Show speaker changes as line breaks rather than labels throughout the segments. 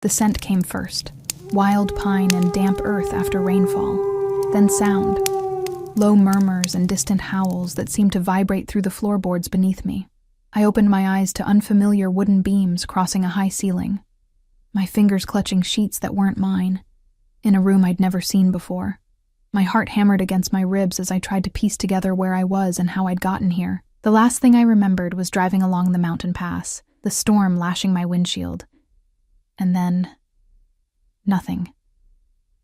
The scent came first, wild pine and damp earth after rainfall, then sound, low murmurs and distant howls that seemed to vibrate through the floorboards beneath me. I opened my eyes to unfamiliar wooden beams crossing a high ceiling, my fingers clutching sheets that weren't mine, in a room I'd never seen before. My heart hammered against my ribs as I tried to piece together where I was and how I'd gotten here. The last thing I remembered was driving along the mountain pass, the storm lashing my windshield. And then, nothing.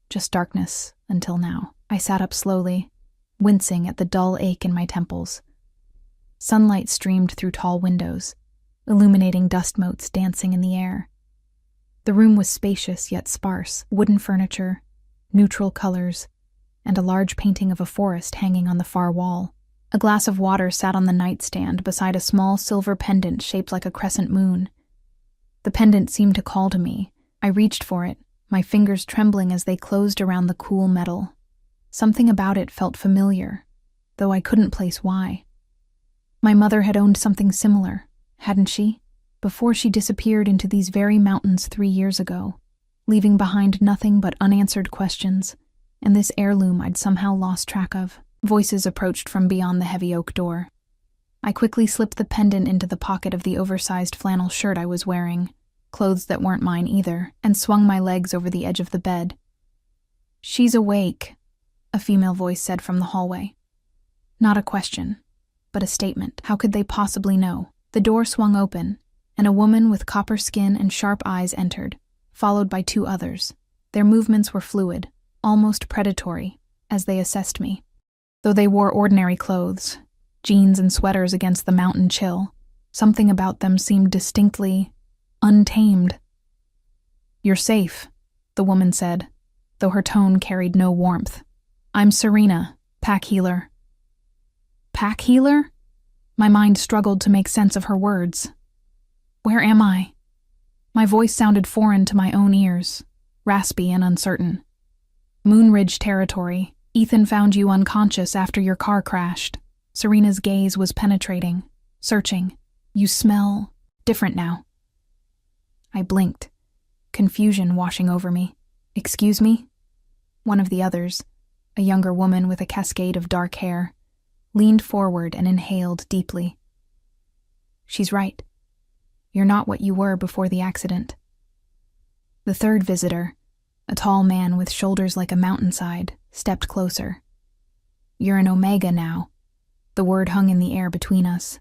Just darkness until now. I sat up slowly, wincing at the dull ache in my temples. Sunlight streamed through tall windows, illuminating dust motes dancing in the air. The room was spacious yet sparse, wooden furniture, neutral colors, and a large painting of a forest hanging on the far wall. A glass of water sat on the nightstand beside a small silver pendant shaped like a crescent moon. The pendant seemed to call to me. I reached for it, my fingers trembling as they closed around the cool metal. Something about it felt familiar, though I couldn't place why. My mother had owned something similar, hadn't she? Before she disappeared into these very mountains 3 years ago, leaving behind nothing but unanswered questions, and this heirloom I'd somehow lost track of. Voices approached from beyond the heavy oak door. I quickly slipped the pendant into the pocket of the oversized flannel shirt I was wearing, clothes that weren't mine either, and swung my legs over the edge of the bed. "She's awake," a female voice said from the hallway. Not a question, but a statement. How could they possibly know? The door swung open, and a woman with copper skin and sharp eyes entered, followed by 2 others. Their movements were fluid, almost predatory, as they assessed me. Though they wore ordinary clothes, jeans and sweaters against the mountain chill, something about them seemed distinctly untamed. "You're safe," the woman said, though her tone carried no warmth. "I'm Serena, pack healer." Pack healer? My mind struggled to make sense of her words. Where am I? My voice sounded foreign to my own ears, raspy and uncertain. "Moonridge territory. Ethan found you unconscious after your car crashed." Serena's gaze was penetrating, searching. "You smell different now." I blinked, confusion washing over me. "Excuse me?" One of the others, a younger woman with a cascade of dark hair, leaned forward and inhaled deeply. "She's right. You're not what you were before the accident." The third visitor, a tall man with shoulders like a mountainside, stepped closer. "You're an Omega now." The word hung in the air between us.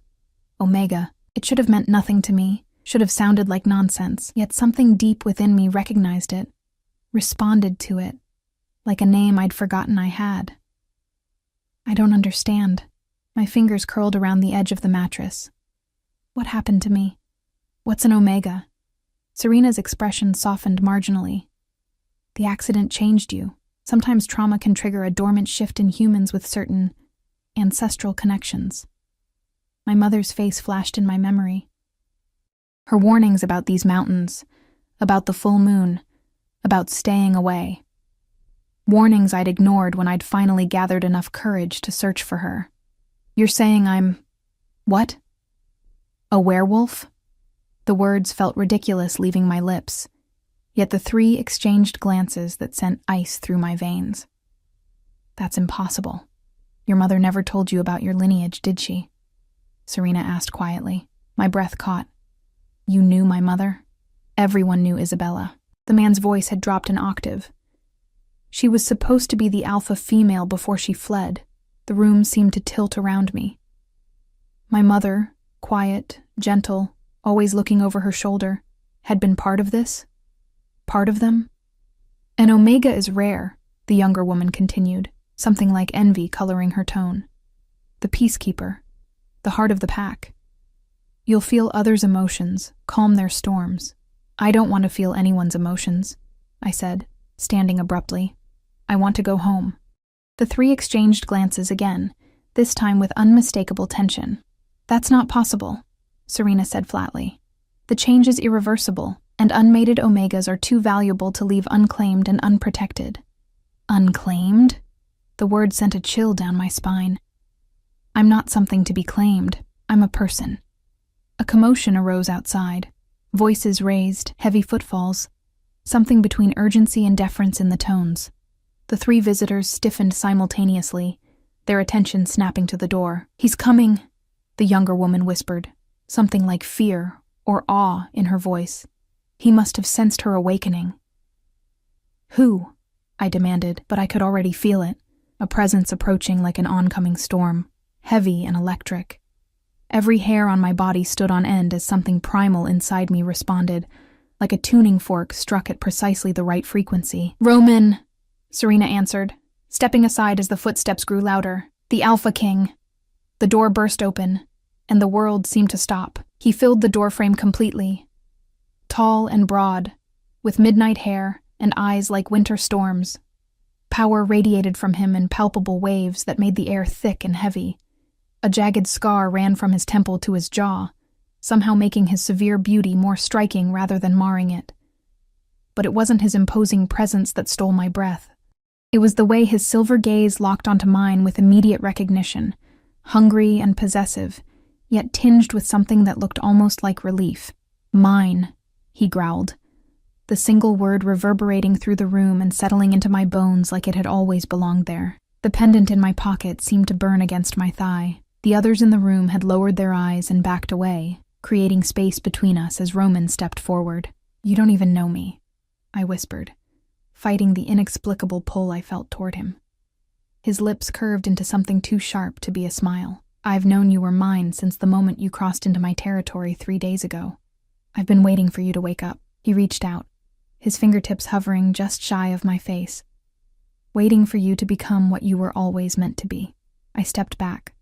Omega. It should have meant nothing to me, should have sounded like nonsense, yet something deep within me recognized it, responded to it, like a name I'd forgotten I had. "I don't understand." My fingers curled around the edge of the mattress. "What happened to me? What's an Omega?" Serena's expression softened marginally. "The accident changed you. Sometimes trauma can trigger a dormant shift in humans with certain ancestral connections." My mother's face flashed in my memory. Her warnings about these mountains, about the full moon, about staying away. Warnings I'd ignored when I'd finally gathered enough courage to search for her. "You're saying I'm... what? A werewolf?" The words felt ridiculous leaving my lips, yet the 3 exchanged glances that sent ice through my veins. "That's impossible. Your mother never told you about your lineage, did she?" Serena asked quietly. My breath caught. "You knew my mother?" Everyone knew Isabella. The man's voice had dropped an octave. "She was supposed to be the alpha female before she fled." The room seemed to tilt around me. My mother, quiet, gentle, always looking over her shoulder, had been part of this? Part of them? "An Omega is rare," the younger woman continued, something like envy coloring her tone. "The peacekeeper, the heart of the pack. You'll feel others' emotions, calm their storms. I don't want to feel anyone's emotions," I said, standing abruptly. "I want to go home." The 3 exchanged glances again, this time with unmistakable tension. "That's not possible," Serena said flatly. "The change is irreversible, and unmated Omegas are too valuable to leave unclaimed and unprotected." "Unclaimed?" The word sent a chill down my spine. "I'm not something to be claimed. I'm a person." A commotion arose outside. Voices raised, heavy footfalls. something between urgency and deference in the tones. The three visitors stiffened simultaneously, their attention snapping to the door. "He's coming," the younger woman whispered, something like fear or awe in her voice. He must have sensed her awakening. "Who?" I demanded, but I could already feel it, a presence approaching like an oncoming storm, heavy and electric. Every hair on my body stood on end as something primal inside me responded, like a tuning fork struck at precisely the right frequency. "Roman," Serena answered, stepping aside as the footsteps grew louder. "The Alpha King." The door burst open, and the world seemed to stop. He filled the doorframe completely. Tall and broad, with midnight hair and eyes like winter storms. Power radiated from him in palpable waves that made the air thick and heavy. A jagged scar ran from his temple to his jaw, somehow making his severe beauty more striking rather than marring it. But it wasn't his imposing presence that stole my breath. It was the way his silver gaze locked onto mine with immediate recognition, hungry and possessive, yet tinged with something that looked almost like relief. "Mine," he growled, the single word reverberating through the room and settling into my bones like it had always belonged there. The pendant in my pocket seemed to burn against my thigh. The others in the room had lowered their eyes and backed away, creating space between us as Roman stepped forward. "You don't even know me," I whispered, fighting the inexplicable pull I felt toward him. His lips curved into something too sharp to be a smile. "I've known you were mine since the moment you crossed into my territory 3 days ago. I've been waiting for you to wake up." He reached out, his fingertips hovering just shy of my face. "Waiting for you to become what you were always meant to be." I stepped back,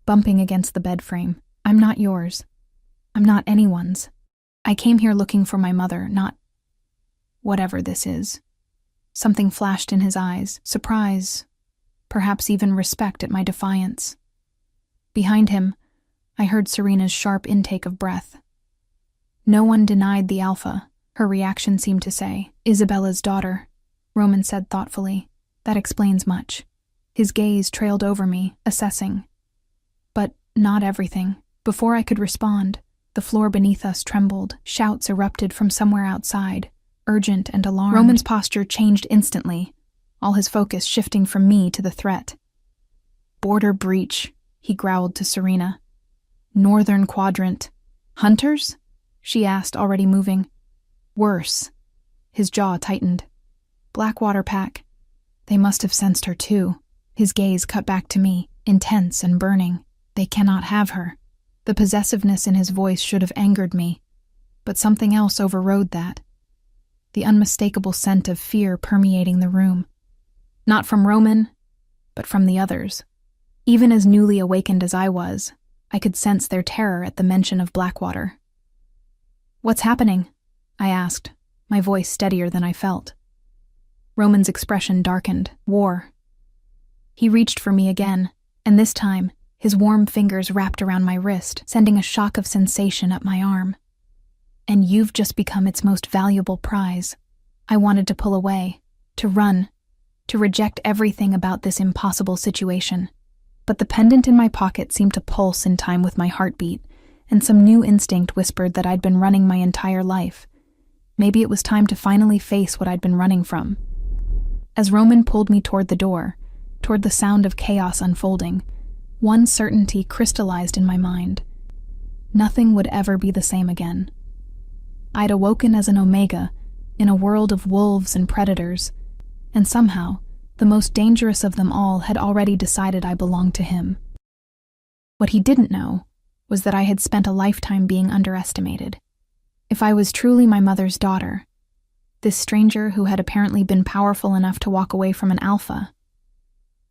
bumping against the bed frame. "I'm not yours. I'm not anyone's. I came here looking for my mother, not whatever this is." Something flashed in his eyes, surprise, perhaps even respect at my defiance. Behind him, I heard Serena's sharp intake of breath. "No one denied the Alpha," her reaction seemed to say. "Isabella's daughter," Roman said thoughtfully. "That explains much." His gaze trailed over me, assessing. But not everything. Before I could respond, the floor beneath us trembled. Shouts erupted from somewhere outside, urgent and alarmed. Roman's posture changed instantly, all his focus shifting from me to the threat. "Border breach," he growled to Serena. "Northern quadrant. Hunters?" she asked, already moving. "Worse." His jaw tightened. "Blackwater pack. They must have sensed her too." His gaze cut back to me, intense and burning. "They cannot have her." The possessiveness in his voice should have angered me, but something else overrode that. The unmistakable scent of fear permeating the room. Not from Roman, but from the others. Even as newly awakened as I was, I could sense their terror at the mention of Blackwater. "What's happening?" I asked, my voice steadier than I felt. Roman's expression darkened. "War." He reached for me again, and this time, his warm fingers wrapped around my wrist, sending a shock of sensation up my arm. "And you've just become its most valuable prize." I wanted to pull away, to run, to reject everything about this impossible situation. But the pendant in my pocket seemed to pulse in time with my heartbeat, and some new instinct whispered that I'd been running my entire life. Maybe it was time to finally face what I'd been running from. As Roman pulled me toward the door, toward the sound of chaos unfolding, one certainty crystallized in my mind. Nothing would ever be the same again. I'd awoken as an Omega, in a world of wolves and predators, and somehow, the most dangerous of them all had already decided I belonged to him. What he didn't know was that I had spent a lifetime being underestimated. If I was truly my mother's daughter, this stranger who had apparently been powerful enough to walk away from an alpha,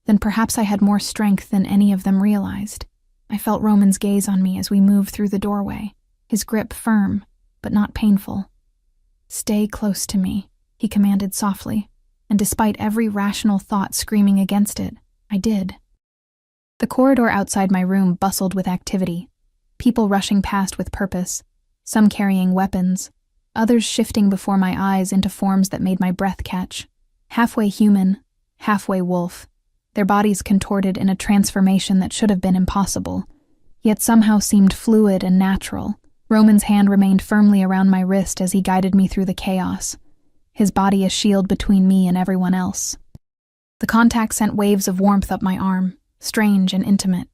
then perhaps I had more strength than any of them realized. I felt Roman's gaze on me as we moved through the doorway, his grip firm, but not painful. "Stay close to me," he commanded softly, and despite every rational thought screaming against it, I did. The corridor outside my room bustled with activity, people rushing past with purpose, some carrying weapons, others shifting before my eyes into forms that made my breath catch. Halfway human, halfway wolf, their bodies contorted in a transformation that should have been impossible, yet somehow seemed fluid and natural. Roman's hand remained firmly around my wrist as he guided me through the chaos, his body a shield between me and everyone else. The contact sent waves of warmth up my arm, strange and intimate.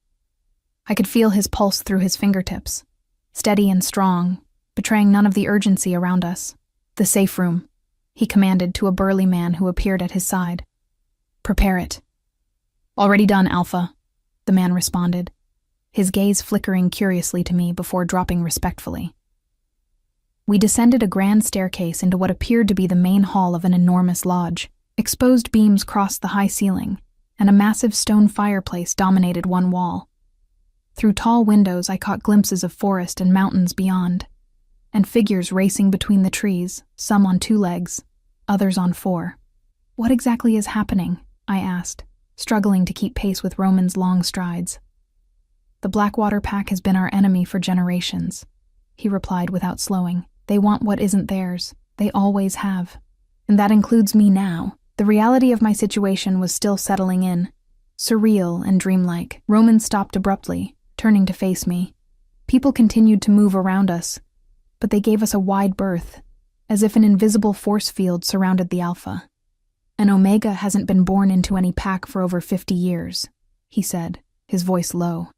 I could feel his pulse through his fingertips, steady and strong, betraying none of the urgency around us. "The safe room," he commanded to a burly man who appeared at his side. "Prepare it." "Already done, Alpha," the man responded, his gaze flickering curiously to me before dropping respectfully. We descended a grand staircase into what appeared to be the main hall of an enormous lodge. Exposed beams crossed the high ceiling, and a massive stone fireplace dominated one wall. Through tall windows, I caught glimpses of forest and mountains beyond, and figures racing between the trees, some on 2 legs, others on 4. "What exactly is happening?" I asked, struggling to keep pace with Roman's long strides. "The Blackwater Pack has been our enemy for generations," he replied without slowing. "They want what isn't theirs. They always have. And that includes me now." The reality of my situation was still settling in, surreal and dreamlike. Roman stopped abruptly, turning to face me. People continued to move around us, but they gave us a wide berth, as if an invisible force field surrounded the Alpha. "An Omega hasn't been born into any pack for over 50 years, he said, his voice low.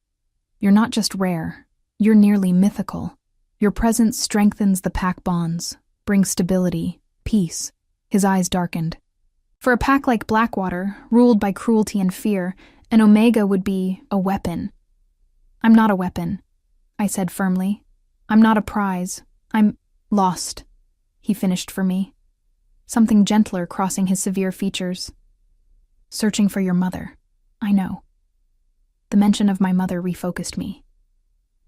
"You're not just rare, you're nearly mythical. Your presence strengthens the pack bonds, brings stability, peace." His eyes darkened. "For a pack like Blackwater, ruled by cruelty and fear, an Omega would be a weapon." "I'm not a weapon," I said firmly. "I'm not a prize. I'm lost," he finished for me, something gentler crossing his severe features. "Searching for your mother. I know." The mention of my mother refocused me.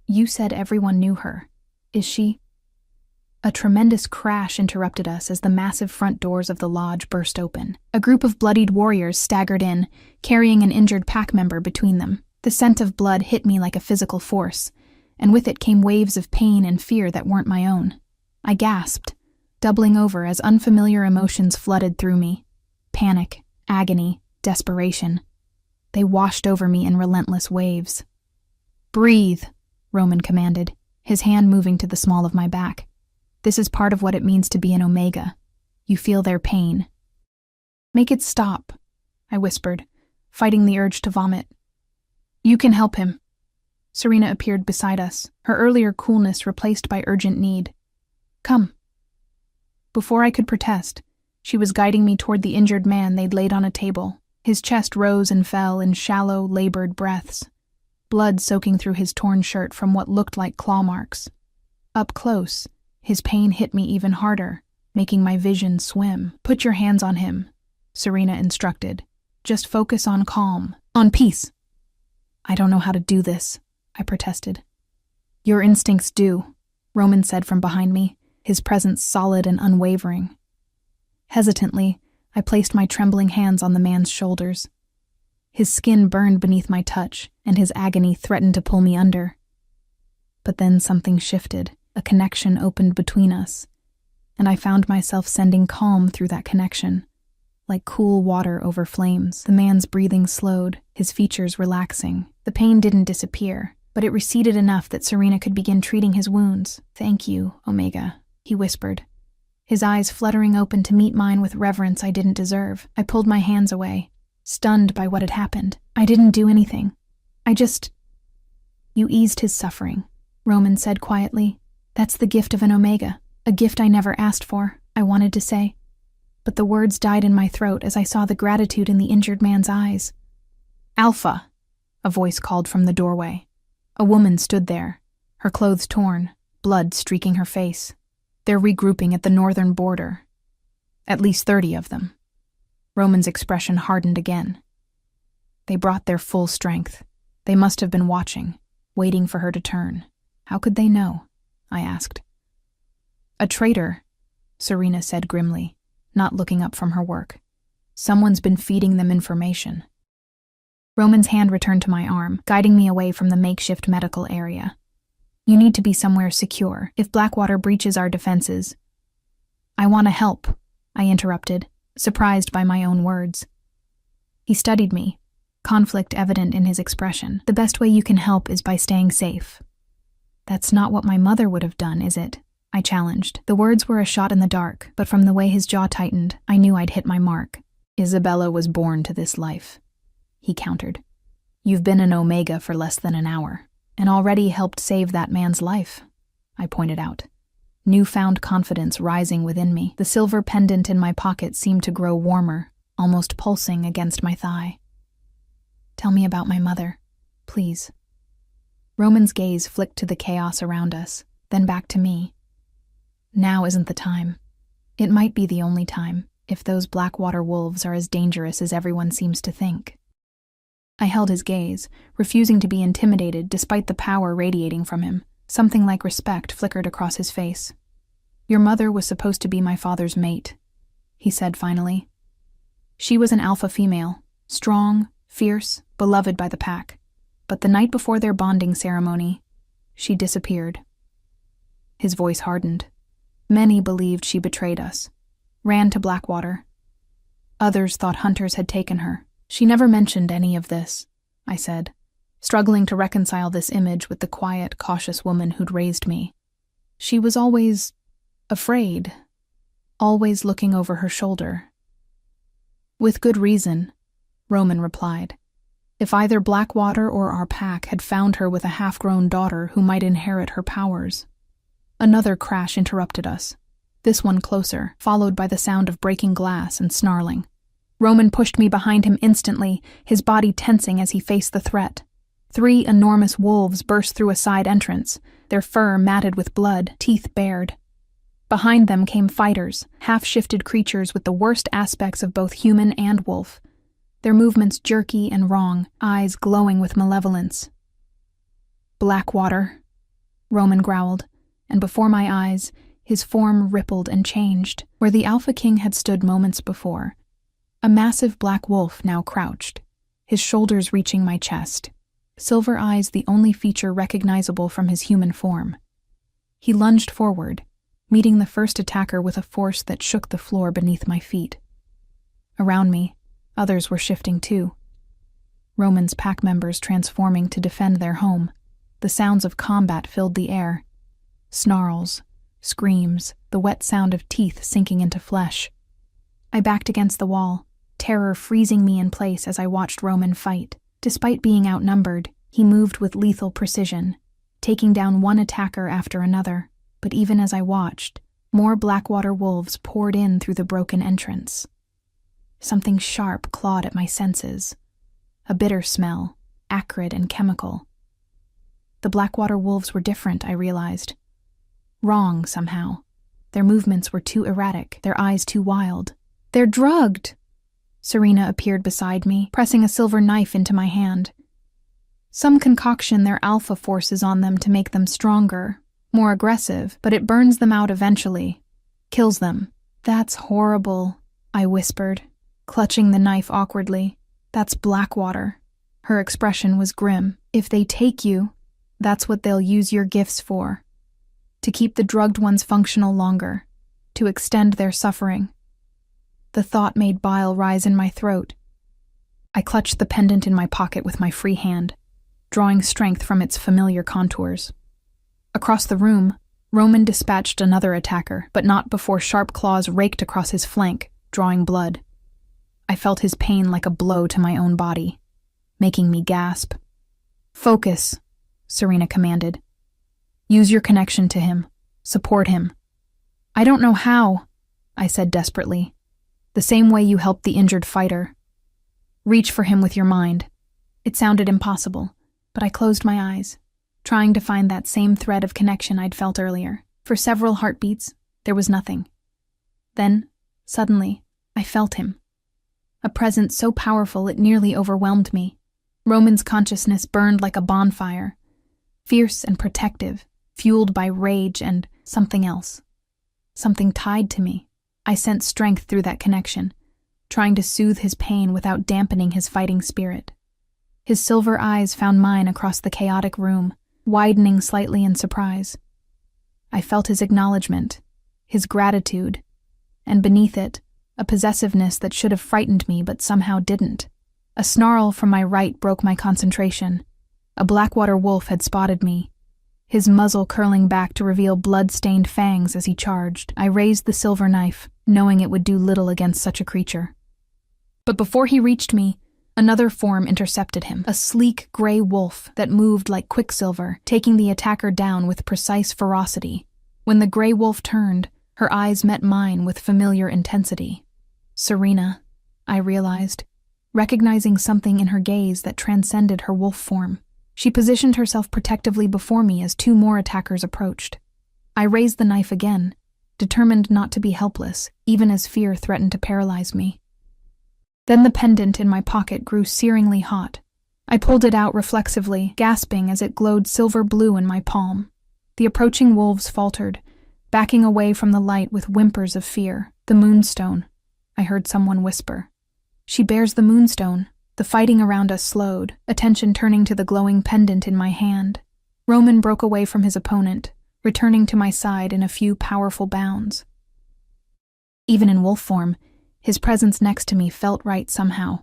"You said everyone knew her. Is she—" A tremendous crash interrupted us as the massive front doors of the lodge burst open. A group of bloodied warriors staggered in, carrying an injured pack member between them. The scent of blood hit me like a physical force, and with it came waves of pain and fear that weren't my own. I gasped, doubling over as unfamiliar emotions flooded through me. Panic, agony, desperation. They washed over me in relentless waves. "Breathe," Roman commanded, his hand moving to the small of my back. "This is part of what it means to be an Omega. You feel their pain." "Make it stop," I whispered, fighting the urge to vomit. "You can help him." Serena appeared beside us, her earlier coolness replaced by urgent need. "Come." Before I could protest, she was guiding me toward the injured man they'd laid on a table. His chest rose and fell in shallow, labored breaths, blood soaking through his torn shirt from what looked like claw marks. Up close, his pain hit me even harder, making my vision swim. "Put your hands on him," Serena instructed. "Just focus on calm, on peace." "I don't know how to do this," I protested. "Your instincts do," Roman said from behind me, his presence solid and unwavering. Hesitantly, I placed my trembling hands on the man's shoulders. His skin burned beneath my touch, and his agony threatened to pull me under. But then something shifted. A connection opened between us, and I found myself sending calm through that connection, like cool water over flames. The man's breathing slowed, his features relaxing. The pain didn't disappear, but it receded enough that Serena could begin treating his wounds. "Thank you, Omega," he whispered, his eyes fluttering open to meet mine with reverence I didn't deserve. I pulled my hands away, stunned by what had happened. "I didn't do anything. I just—" "You eased his suffering," Roman said quietly. "That's the gift of an Omega, a gift I never asked for," I wanted to say. But the words died in my throat as I saw the gratitude in the injured man's eyes. "Alpha," a voice called from the doorway. A woman stood there, her clothes torn, blood streaking her face. "They're regrouping at the northern border. At least 30 of them." Roman's expression hardened again. "They brought their full strength. They must have been watching, waiting for her to turn. How could they know?" I asked. "A traitor," Serena said grimly, not looking up from her work. "Someone's been feeding them information." Roman's hand returned to my arm, guiding me away from the makeshift medical area. "You need to be somewhere secure. If Blackwater breaches our defenses—" "I want to help," I interrupted, surprised by my own words. He studied me, conflict evident in his expression. "The best way you can help is by staying safe." "That's not what my mother would have done, is it?" I challenged. The words were a shot in the dark, but from the way his jaw tightened, I knew I'd hit my mark. Isabella was born to this life, he countered. You've been an Omega for less than an hour, and already helped save that man's life, I pointed out. Newfound confidence rising within me, the silver pendant in my pocket seemed to grow warmer, almost pulsing against my thigh. Tell me about my mother, please. Roman's gaze flicked to the chaos around us, then back to me. Now isn't the time. It might be the only time, if those Blackwater wolves are as dangerous as everyone seems to think. I held his gaze, refusing to be intimidated despite the power radiating from him. Something like respect flickered across his face. Your mother was supposed to be my father's mate, he said finally. She was an alpha female, strong, fierce, beloved by the pack. But the night before their bonding ceremony, she disappeared. His voice hardened. Many believed she betrayed us, ran to Blackwater. Others thought hunters had taken her. She never mentioned any of this, I said, struggling to reconcile this image with the quiet, cautious woman who'd raised me. She was always afraid, always looking over her shoulder. With good reason, Roman replied. If either Blackwater or our pack had found her with a half-grown daughter who might inherit her powers. Another crash interrupted us, this one closer, followed by the sound of breaking glass and snarling. Roman pushed me behind him instantly, his body tensing as he faced the threat. 3 enormous wolves burst through a side entrance, their fur matted with blood, teeth bared. Behind them came fighters, half-shifted creatures with the worst aspects of both human and wolf, their movements jerky and wrong, eyes glowing with malevolence. Blackwater, Roman growled, and before my eyes, his form rippled and changed. Where the Alpha King had stood moments before, a massive black wolf now crouched, his shoulders reaching my chest, silver eyes the only feature recognizable from his human form. He lunged forward, meeting the first attacker with a force that shook the floor beneath my feet. Around me, others were shifting too. Roman's pack members transforming to defend their home. The sounds of combat filled the air. Snarls, screams, the wet sound of teeth sinking into flesh. I backed against the wall, terror freezing me in place as I watched Roman fight. Despite being outnumbered, he moved with lethal precision, taking down one attacker after another. But even as I watched, more Blackwater wolves poured in through the broken entrance. Something sharp clawed at my senses. A bitter smell, acrid and chemical. The Blackwater wolves were different, I realized. Wrong, somehow. Their movements were too erratic, their eyes too wild. They're drugged! Serena appeared beside me, pressing a silver knife into my hand. Some concoction their alpha forces on them to make them stronger, more aggressive, but it burns them out eventually. Kills them. That's horrible, I whispered, clutching the knife awkwardly. That's Blackwater. Her expression was grim. If they take you, that's what they'll use your gifts for. To keep the drugged ones functional longer. To extend their suffering. The thought made bile rise in my throat. I clutched the pendant in my pocket with my free hand, drawing strength from its familiar contours. Across the room, Roman dispatched another attacker, but not before sharp claws raked across his flank, drawing blood. I felt his pain like a blow to my own body, making me gasp. Focus, Serena commanded. Use your connection to him. Support him. I don't know how, I said desperately. The same way you helped the injured fighter. Reach for him with your mind. It sounded impossible, but I closed my eyes, trying to find that same thread of connection I'd felt earlier. For several heartbeats, there was nothing. Then, suddenly, I felt him. A presence so powerful it nearly overwhelmed me. Roman's consciousness burned like a bonfire, fierce and protective, fueled by rage and something else. Something tied to me. I sensed strength through that connection, trying to soothe his pain without dampening his fighting spirit. His silver eyes found mine across the chaotic room, widening slightly in surprise. I felt his acknowledgement, his gratitude, and beneath it, a possessiveness that should have frightened me but somehow didn't. A snarl from my right broke my concentration. A Blackwater wolf had spotted me. his muzzle curling back to reveal blood-stained fangs as he charged. I raised the silver knife, knowing it would do little against such a creature. But before he reached me, another form intercepted him, a sleek gray wolf that moved like quicksilver, taking the attacker down with precise ferocity. When the gray wolf turned, her eyes met mine with familiar intensity. Serena, I realized, recognizing something in her gaze that transcended her wolf form. She positioned herself protectively before me as two more attackers approached. I raised the knife again, determined not to be helpless, even as fear threatened to paralyze me. Then the pendant in my pocket grew searingly hot. I pulled it out reflexively, gasping as it glowed silver blue in my palm. The approaching wolves faltered, backing away from the light with whimpers of fear. "The Moonstone," I heard someone whisper. "She bears the Moonstone." The fighting around us slowed, attention turning to the glowing pendant in my hand. Roman broke away from his opponent, returning to my side in a few powerful bounds. Even in wolf form, his presence next to me felt right somehow,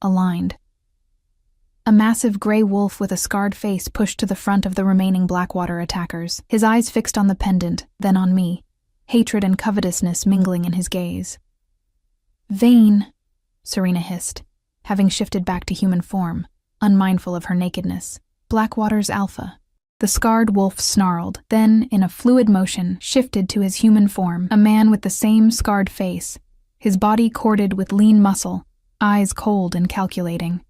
aligned. A massive gray wolf with a scarred face pushed to the front of the remaining Blackwater attackers, his eyes fixed on the pendant, then on me, hatred and covetousness mingling in his gaze. "Vain," Serena hissed, having shifted back to human form, unmindful of her nakedness. "Blackwater's alpha." The scarred wolf snarled, then, in a fluid motion, shifted to his human form, a man with the same scarred face, his body corded with lean muscle, eyes cold and calculating.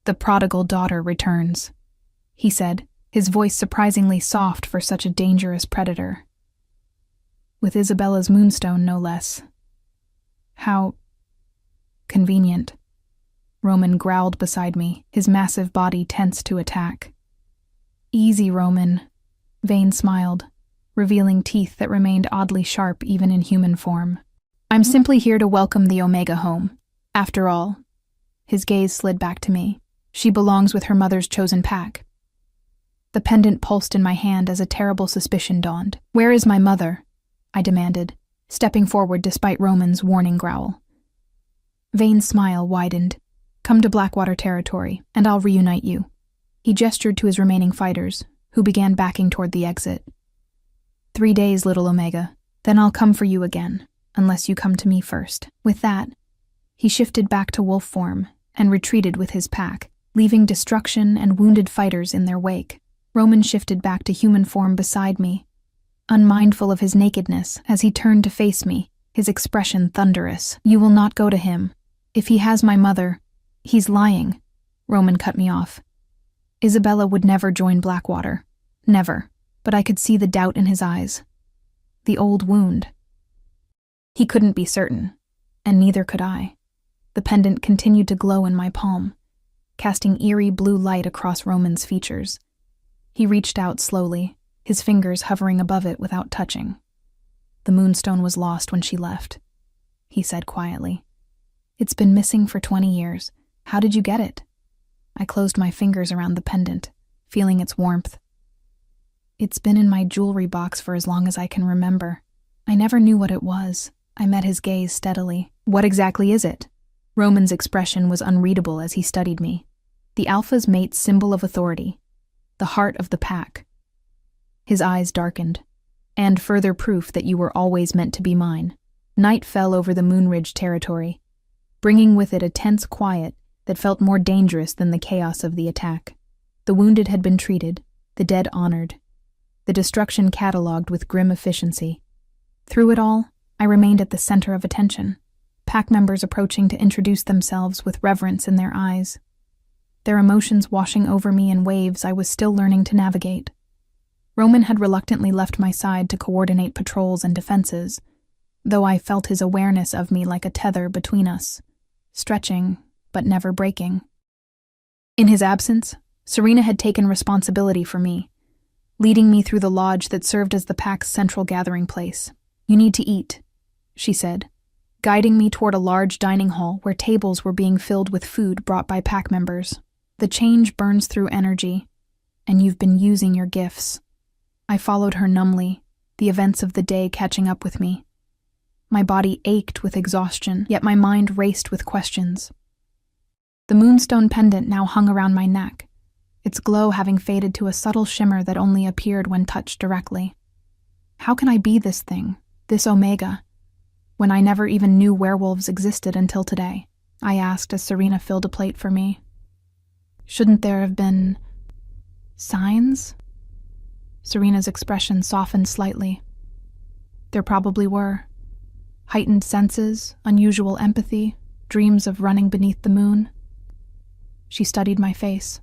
"The prodigal daughter returns," he said, his voice surprisingly soft for such a dangerous predator. "With Isabella's Moonstone, no less." "How convenient." Roman growled beside me, his massive body tense to attack. "Easy, Roman." Vane smiled, revealing teeth that remained oddly sharp even in human form. "I'm simply here to welcome the Omega home. After all," his gaze slid back to me, "she belongs with her mother's chosen pack." The pendant pulsed in my hand as a terrible suspicion dawned. "Where is my mother?" I demanded, stepping forward despite Roman's warning growl. Vane's smile widened. "Come to Blackwater territory, and I'll reunite you." He gestured to his remaining fighters, who began backing toward the exit. 3 days, little Omega. Then I'll come for you again, unless you come to me first." With that, he shifted back to wolf form and retreated with his pack, leaving destruction and wounded fighters in their wake. Roman shifted back to human form beside me, unmindful of his nakedness as he turned to face me, his expression thunderous. "You will not go to him. If he has my mother, he's lying." Roman cut me off. "Isabella would never join Blackwater. Never." But I could see the doubt in his eyes. The old wound. He couldn't be certain, and neither could I. The pendant continued to glow in my palm, casting eerie blue light across Roman's features. He reached out slowly, his fingers hovering above it without touching. "The Moonstone was lost when she left," he said quietly. "It's been missing for 20 years. How did you get it?" I closed my fingers around the pendant, feeling its warmth. "It's been in my jewelry box for as long as I can remember. I never knew what it was." I met his gaze steadily. "What exactly is it?" Roman's expression was unreadable as he studied me. "The Alpha's mate's symbol of authority. The heart of the pack." His eyes darkened. "And further proof that you were always meant to be mine." Night fell over the Moonridge territory, bringing with it a tense quiet that felt more dangerous than the chaos of the attack. The wounded had been treated, the dead honored, the destruction catalogued with grim efficiency. Through it all, I remained at the center of attention, pack members approaching to introduce themselves with reverence in their eyes, their emotions washing over me in waves I was still learning to navigate. Roman had reluctantly left my side to coordinate patrols and defenses, though I felt his awareness of me like a tether between us, stretching but never breaking. In his absence, Serena had taken responsibility for me, leading me through the lodge that served as the pack's central gathering place. "You need to eat," she said, guiding me toward a large dining hall where tables were being filled with food brought by pack members. "The change burns through energy, and you've been using your gifts." I followed her numbly, the events of the day catching up with me. My body ached with exhaustion, yet my mind raced with questions. The Moonstone pendant now hung around my neck, its glow having faded to a subtle shimmer that only appeared when touched directly. How can I be this thing, this Omega, when I never even knew werewolves existed until today? I asked as Serena filled a plate for me. Shouldn't there have been signs? Serena's expression softened slightly. There probably were. Heightened senses, unusual empathy, dreams of running beneath the moon. She studied my face.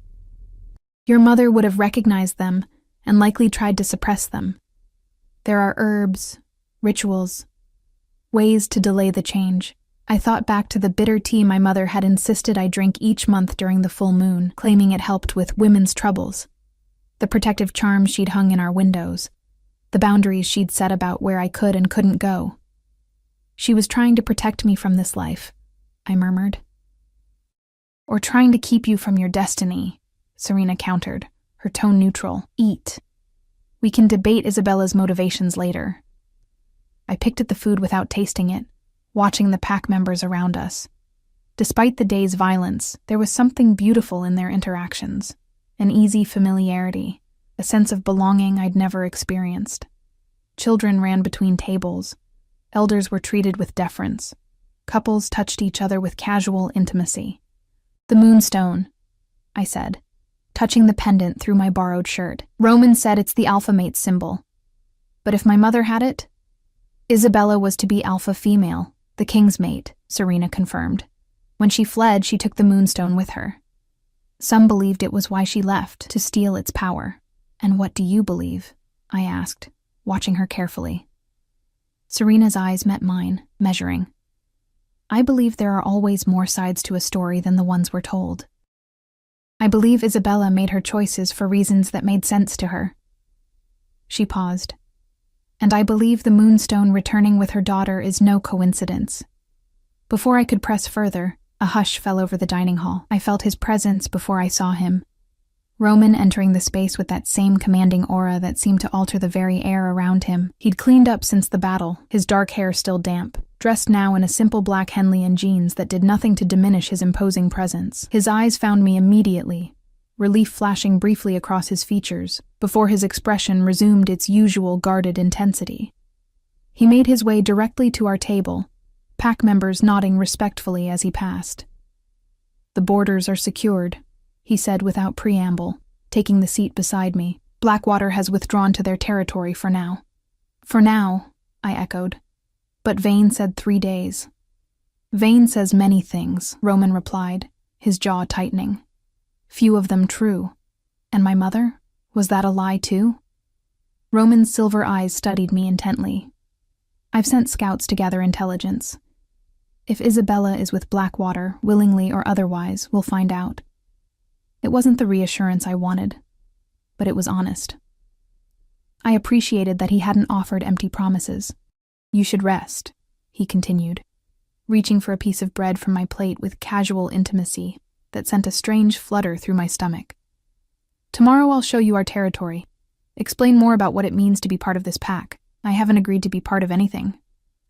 Your mother would have recognized them and likely tried to suppress them. There are herbs, rituals, ways to delay the change. I thought back to the bitter tea my mother had insisted I drink each month during the full moon, claiming it helped with women's troubles. The protective charms she'd hung in our windows. The boundaries she'd set about where I could and couldn't go. She was trying to protect me from this life, I murmured. Or trying to keep you from your destiny, Serena countered, her tone neutral. Eat. We can debate Isabella's motivations later. I picked at the food without tasting it, watching the pack members around us. Despite the day's violence, there was something beautiful in their interactions, an easy familiarity, a sense of belonging I'd never experienced. Children ran between tables. Elders were treated with deference. Couples touched each other with casual intimacy. The moonstone, I said, touching the pendant through my borrowed shirt. Roman said it's the alpha mate symbol. But if my mother had it? Isabella was to be alpha female, the king's mate, Serena confirmed. When she fled, she took the moonstone with her. Some believed it was why she left, to steal its power. And what do you believe? I asked, watching her carefully. Serena's eyes met mine, measuring. I believe there are always more sides to a story than the ones we're told. I believe Isabella made her choices for reasons that made sense to her. She paused. And I believe the moonstone returning with her daughter is no coincidence. Before I could press further, a hush fell over the dining hall. I felt his presence before I saw him. Roman entering the space with that same commanding aura that seemed to alter the very air around him. He'd cleaned up since the battle, his dark hair still damp, dressed now in a simple black Henley jeans that did nothing to diminish his imposing presence. His eyes found me immediately, relief flashing briefly across his features, before his expression resumed its usual guarded intensity. He made his way directly to our table, pack members nodding respectfully as he passed. The borders are secured, he said without preamble, taking the seat beside me. Blackwater has withdrawn to their territory for now. For now, I echoed. But Vane said 3 days. Vane says many things, Roman replied, his jaw tightening. Few of them true. And my mother? Was that a lie too? Roman's silver eyes studied me intently. I've sent scouts to gather intelligence. If Isabella is with Blackwater, willingly or otherwise, we'll find out. It wasn't the reassurance I wanted, but it was honest. I appreciated that he hadn't offered empty promises. You should rest, he continued, reaching for a piece of bread from my plate with casual intimacy that sent a strange flutter through my stomach. Tomorrow I'll show you our territory. Explain more about what it means to be part of this pack. I haven't agreed to be part of anything,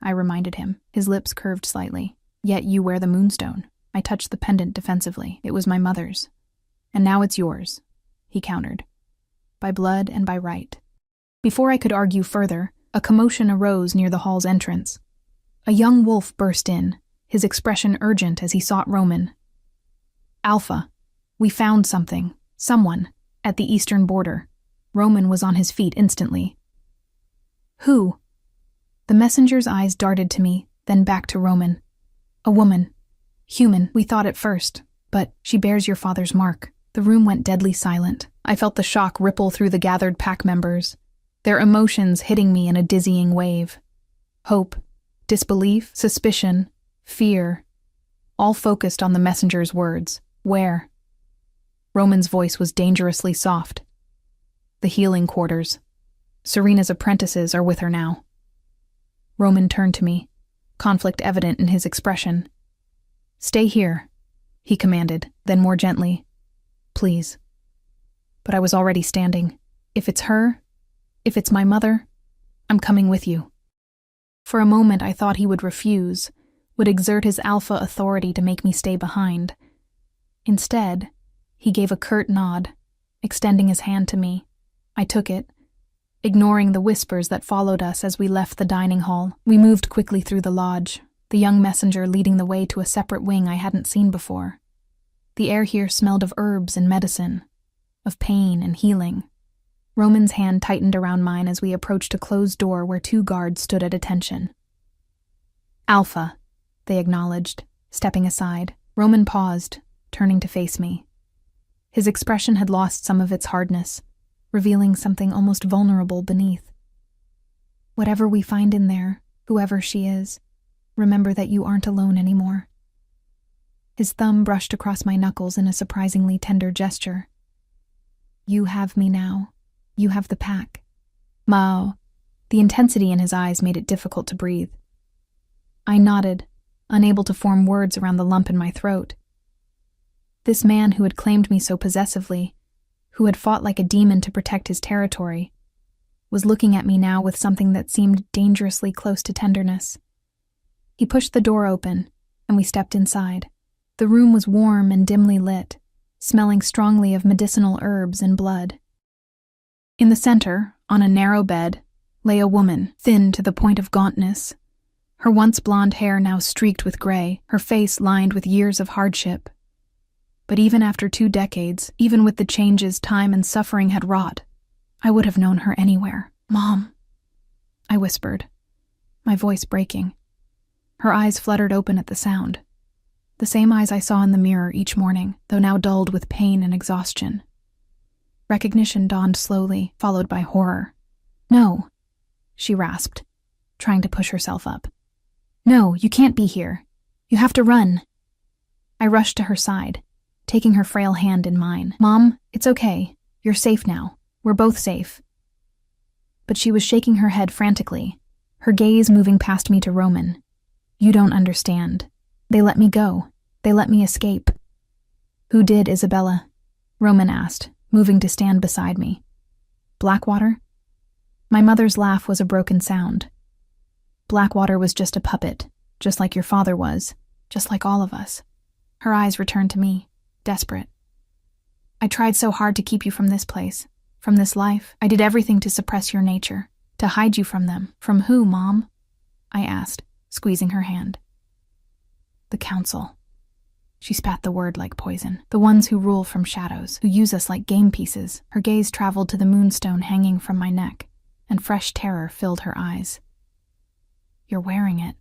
I reminded him, his lips curved slightly. Yet you wear the moonstone. I touched the pendant defensively. It was my mother's. And now it's yours, he countered. By blood and by right. Before I could argue further, a commotion arose near the hall's entrance. A young wolf burst in, his expression urgent as he sought Roman. Alpha, we found something, someone, at the eastern border. Roman was on his feet instantly. Who? The messenger's eyes darted to me, then back to Roman. A woman. Human, we thought at first, but she bears your father's mark. The room went deadly silent. I felt the shock ripple through the gathered pack members, their emotions hitting me in a dizzying wave. Hope, disbelief, suspicion, fear, all focused on the messenger's words. Where? Roman's voice was dangerously soft. The healing quarters. Serena's apprentices are with her now. Roman turned to me, conflict evident in his expression. Stay here, he commanded, then more gently. Please. But I was already standing. If it's her, if it's my mother, I'm coming with you. For a moment I thought he would refuse, would exert his alpha authority to make me stay behind. Instead, he gave a curt nod, extending his hand to me. I took it, ignoring the whispers that followed us as we left the dining hall. We moved quickly through the lodge, the young messenger leading the way to a separate wing I hadn't seen before. The air here smelled of herbs and medicine, of pain and healing. Roman's hand tightened around mine as we approached a closed door where 2 guards stood at attention. "Alpha," they acknowledged, stepping aside. Roman paused, turning to face me. His expression had lost some of its hardness, revealing something almost vulnerable beneath. "Whatever we find in there, whoever she is, remember that you aren't alone anymore." His thumb brushed across my knuckles in a surprisingly tender gesture. "You have me now. You have the pack." Mao. The intensity in his eyes made it difficult to breathe. I nodded, unable to form words around the lump in my throat. This man who had claimed me so possessively, who had fought like a demon to protect his territory, was looking at me now with something that seemed dangerously close to tenderness. He pushed the door open, and we stepped inside. The room was warm and dimly lit, smelling strongly of medicinal herbs and blood. In the center, on a narrow bed, lay a woman, thin to the point of gauntness. Her once blonde hair now streaked with gray, her face lined with years of hardship. But even after 2 decades, even with the changes time and suffering had wrought, I would have known her anywhere. "Mom," I whispered, my voice breaking. Her eyes fluttered open at the sound. The same eyes I saw in the mirror each morning, though now dulled with pain and exhaustion. Recognition dawned slowly, followed by horror. "No," she rasped, trying to push herself up. "No, you can't be here. You have to run." I rushed to her side, taking her frail hand in mine. "Mom, it's okay. You're safe now. We're both safe." But she was shaking her head frantically, her gaze moving past me to Roman. "You don't understand. They let me go. They let me escape." "Who did, Isabella?" Roman asked, moving to stand beside me. "Blackwater?" My mother's laugh was a broken sound. "Blackwater was just a puppet, just like your father was, just like all of us." Her eyes returned to me, desperate. "I tried so hard to keep you from this place, from this life. I did everything to suppress your nature, to hide you from them." "From who, Mom?" I asked, squeezing her hand. "The Council." She spat the word like poison. "The ones who rule from shadows, who use us like game pieces." Her gaze traveled to the moonstone hanging from my neck, and fresh terror filled her eyes. "You're wearing it.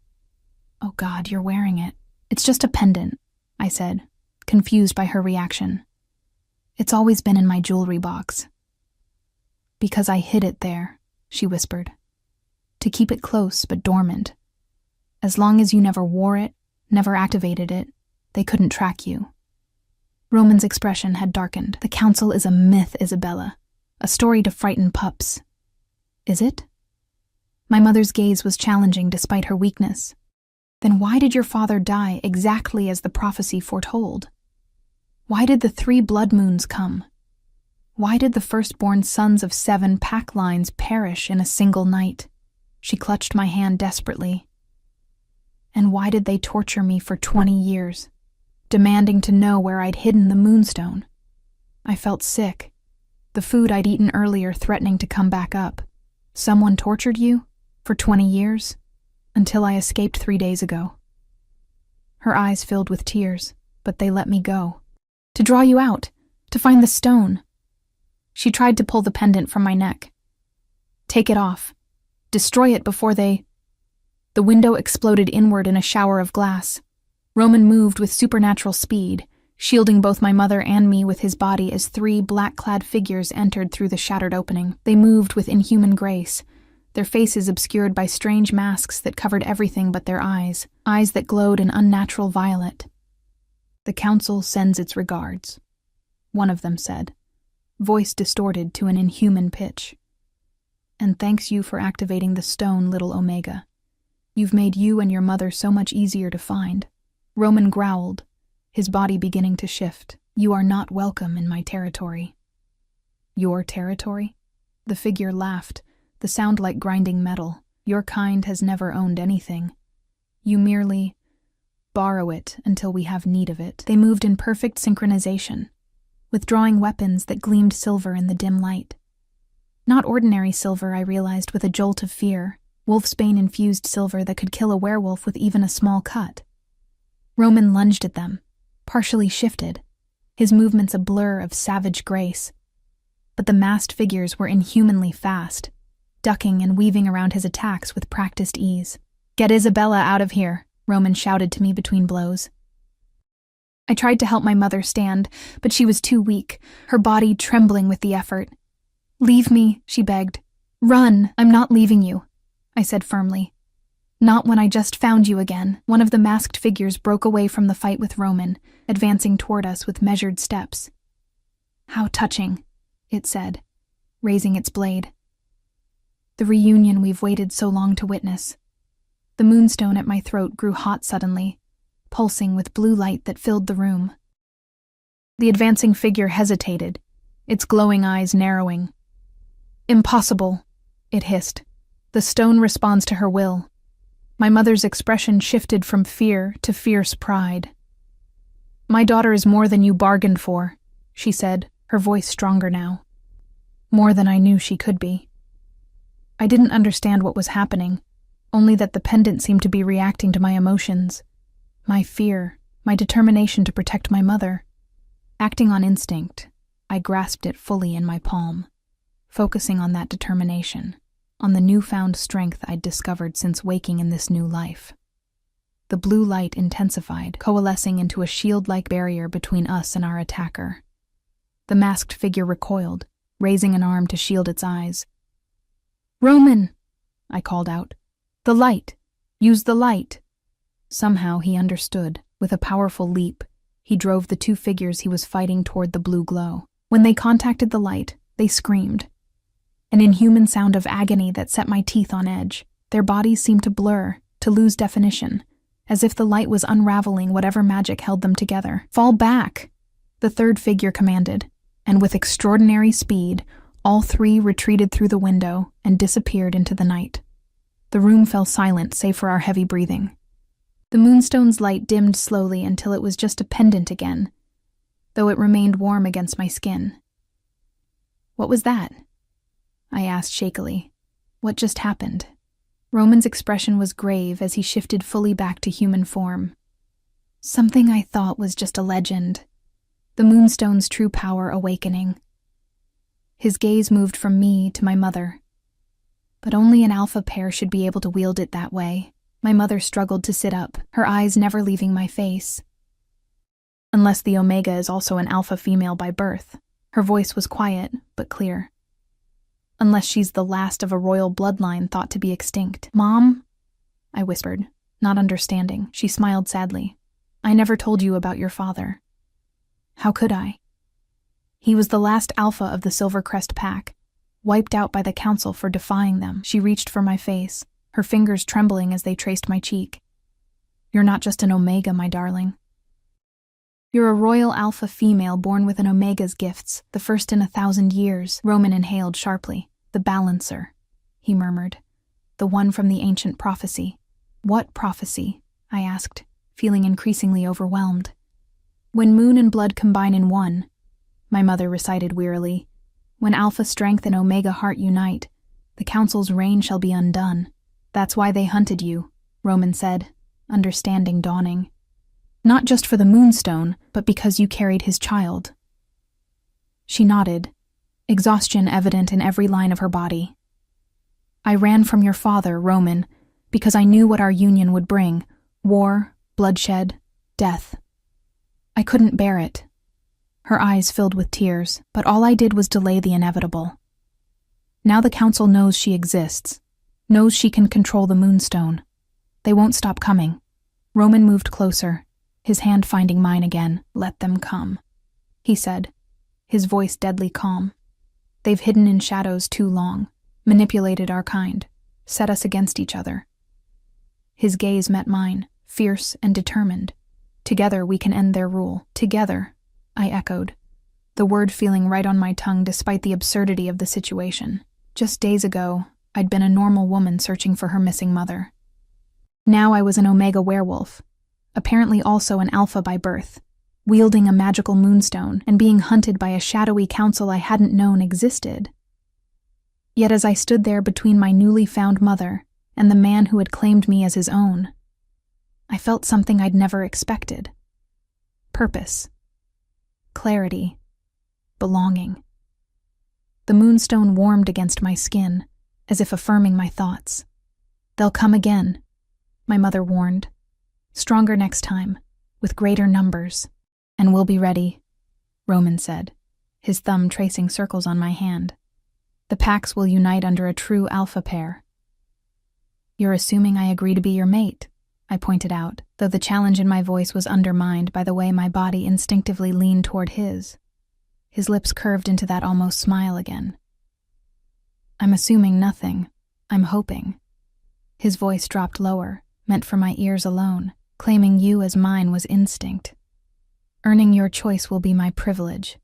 Oh God, you're wearing it." "It's just a pendant," I said, confused by her reaction. "It's always been in my jewelry box." "Because I hid it there," she whispered. "To keep it close but dormant. As long as you never wore it, never activated it, they couldn't track you." Roman's expression had darkened. "The Council is a myth, Isabella. A story to frighten pups." "Is it?" My mother's gaze was challenging despite her weakness. "Then why did your father die exactly as the prophecy foretold? Why did the 3 blood moons come? Why did the firstborn sons of 7 pack lines perish in a single night?" She clutched my hand desperately. "And why did they torture me for 20 years, demanding to know where I'd hidden the moonstone?" I felt sick, the food I'd eaten earlier threatening to come back up. "Someone tortured you? For 20 years? Until I escaped 3 days ago." Her eyes filled with tears, but they let me go. "To draw you out, to find the stone." She tried to pull the pendant from my neck. "Take it off. Destroy it before they—" The window exploded inward in a shower of glass. Roman moved with supernatural speed, shielding both my mother and me with his body as 3 black-clad figures entered through the shattered opening. They moved with inhuman grace, their faces obscured by strange masks that covered everything but their eyes that glowed an unnatural violet. "The Council sends its regards," one of them said, voice distorted to an inhuman pitch. "And thanks you for activating the stone, little Omega. You've made you and your mother so much easier to find." Roman growled, his body beginning to shift. "You are not welcome in my territory." "Your territory?" The figure laughed, the sound like grinding metal. "Your kind has never owned anything. You merely borrow it until we have need of it." They moved in perfect synchronization, withdrawing weapons that gleamed silver in the dim light. Not ordinary silver, I realized with a jolt of fear, wolfsbane-infused silver that could kill a werewolf with even a small cut. Roman lunged at them, partially shifted, his movements a blur of savage grace. But the masked figures were inhumanly fast, ducking and weaving around his attacks with practiced ease. "Get Isabella out of here," Roman shouted to me between blows. I tried to help my mother stand, but she was too weak, her body trembling with the effort. "Leave me," she begged. "Run, I'm not leaving you," I said firmly. "Not when I just found you again." One of the masked figures broke away from the fight with Roman, advancing toward us with measured steps. "How touching," it said, raising its blade. "The reunion we've waited so long to witness." The moonstone at my throat grew hot suddenly, pulsing with blue light that filled the room. The advancing figure hesitated, its glowing eyes narrowing. "Impossible," it hissed. "The stone responds to her will." My mother's expression shifted from fear to fierce pride. "My daughter is more than you bargained for," she said, her voice stronger now. "More than I knew she could be." I didn't understand what was happening, only that the pendant seemed to be reacting to my emotions. My fear, my determination to protect my mother. Acting on instinct, I grasped it fully in my palm, focusing on that determination, on the newfound strength I'd discovered since waking in this new life. The blue light intensified, coalescing into a shield-like barrier between us and our attacker. The masked figure recoiled, raising an arm to shield its eyes. "Roman!" I called out. "The light! Use the light!" Somehow he understood. With a powerful leap, he drove the two figures he was fighting toward the blue glow. When they contacted the light, they screamed. An inhuman sound of agony that set my teeth on edge. Their bodies seemed to blur, to lose definition, as if the light was unraveling whatever magic held them together. "Fall back!" the third figure commanded, and with extraordinary speed, all three retreated through the window and disappeared into the night. The room fell silent save for our heavy breathing. The moonstone's light dimmed slowly until it was just a pendant again, though it remained warm against my skin. "What was that?" I asked shakily. "What just happened?" Roman's expression was grave as he shifted fully back to human form. "Something I thought was just a legend. The moonstone's true power awakening." His gaze moved from me to my mother. But only an alpha pair should be able to wield it that way. My mother struggled to sit up, her eyes never leaving my face. "Unless the Omega is also an alpha female by birth." Her voice was quiet, but clear. "Unless she's the last of a royal bloodline thought to be extinct." "Mom?" I whispered, not understanding. She smiled sadly. "I never told you about your father." "How could I?" "He was the last alpha of the Silvercrest pack, wiped out by the council for defying them." She reached for my face, her fingers trembling as they traced my cheek. "You're not just an Omega, my darling. You're a royal alpha female born with an Omega's gifts, the first in 1,000 years." Roman inhaled sharply. "The balancer," he murmured. "The one from the ancient prophecy." "What prophecy?" I asked, feeling increasingly overwhelmed. "When moon and blood combine in one," my mother recited wearily. "When alpha strength and Omega heart unite, the council's reign shall be undone. That's why they hunted you," Roman said, understanding dawning. "Not just for the moonstone, but because you carried his child." She nodded, exhaustion evident in every line of her body. "I ran from your father, Roman, because I knew what our union would bring: war, bloodshed, death. I couldn't bear it." Her eyes filled with tears, but all I did was delay the inevitable. "Now the council knows she exists, knows she can control the moonstone. They won't stop coming." Roman moved closer, his hand finding mine again. "Let them come," he said, his voice deadly calm. "They've hidden in shadows too long, manipulated our kind, set us against each other." His gaze met mine, fierce and determined. "Together we can end their rule." "Together," I echoed, the word feeling right on my tongue despite the absurdity of the situation. Just days ago, I'd been a normal woman searching for her missing mother. Now I was an Omega werewolf, apparently also an alpha by birth, wielding a magical moonstone and being hunted by a shadowy council I hadn't known existed. Yet as I stood there between my newly found mother and the man who had claimed me as his own, I felt something I'd never expected. Purpose. Clarity. Belonging. The moonstone warmed against my skin, as if affirming my thoughts. "They'll come again," my mother warned. "Stronger next time, with greater numbers. And we'll be ready," Roman said, his thumb tracing circles on my hand. "The packs will unite under a true alpha pair." "You're assuming I agree to be your mate," I pointed out, though the challenge in my voice was undermined by the way my body instinctively leaned toward his. His lips curved into that almost smile again. "I'm assuming nothing. I'm hoping." His voice dropped lower, meant for my ears alone, claiming you as mine was instinct. "Earning your choice will be my privilege."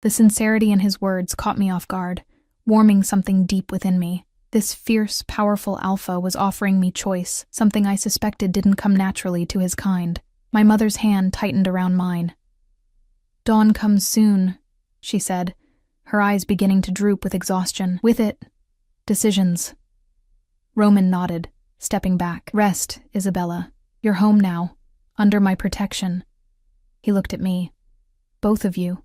The sincerity in his words caught me off guard, warming something deep within me. This fierce, powerful alpha was offering me choice, something I suspected didn't come naturally to his kind. My mother's hand tightened around mine. "Dawn comes soon," she said, her eyes beginning to droop with exhaustion. "With it, decisions." Roman nodded, stepping back. "Rest, Isabella. You're home now, under my protection." He looked at me. "Both of you."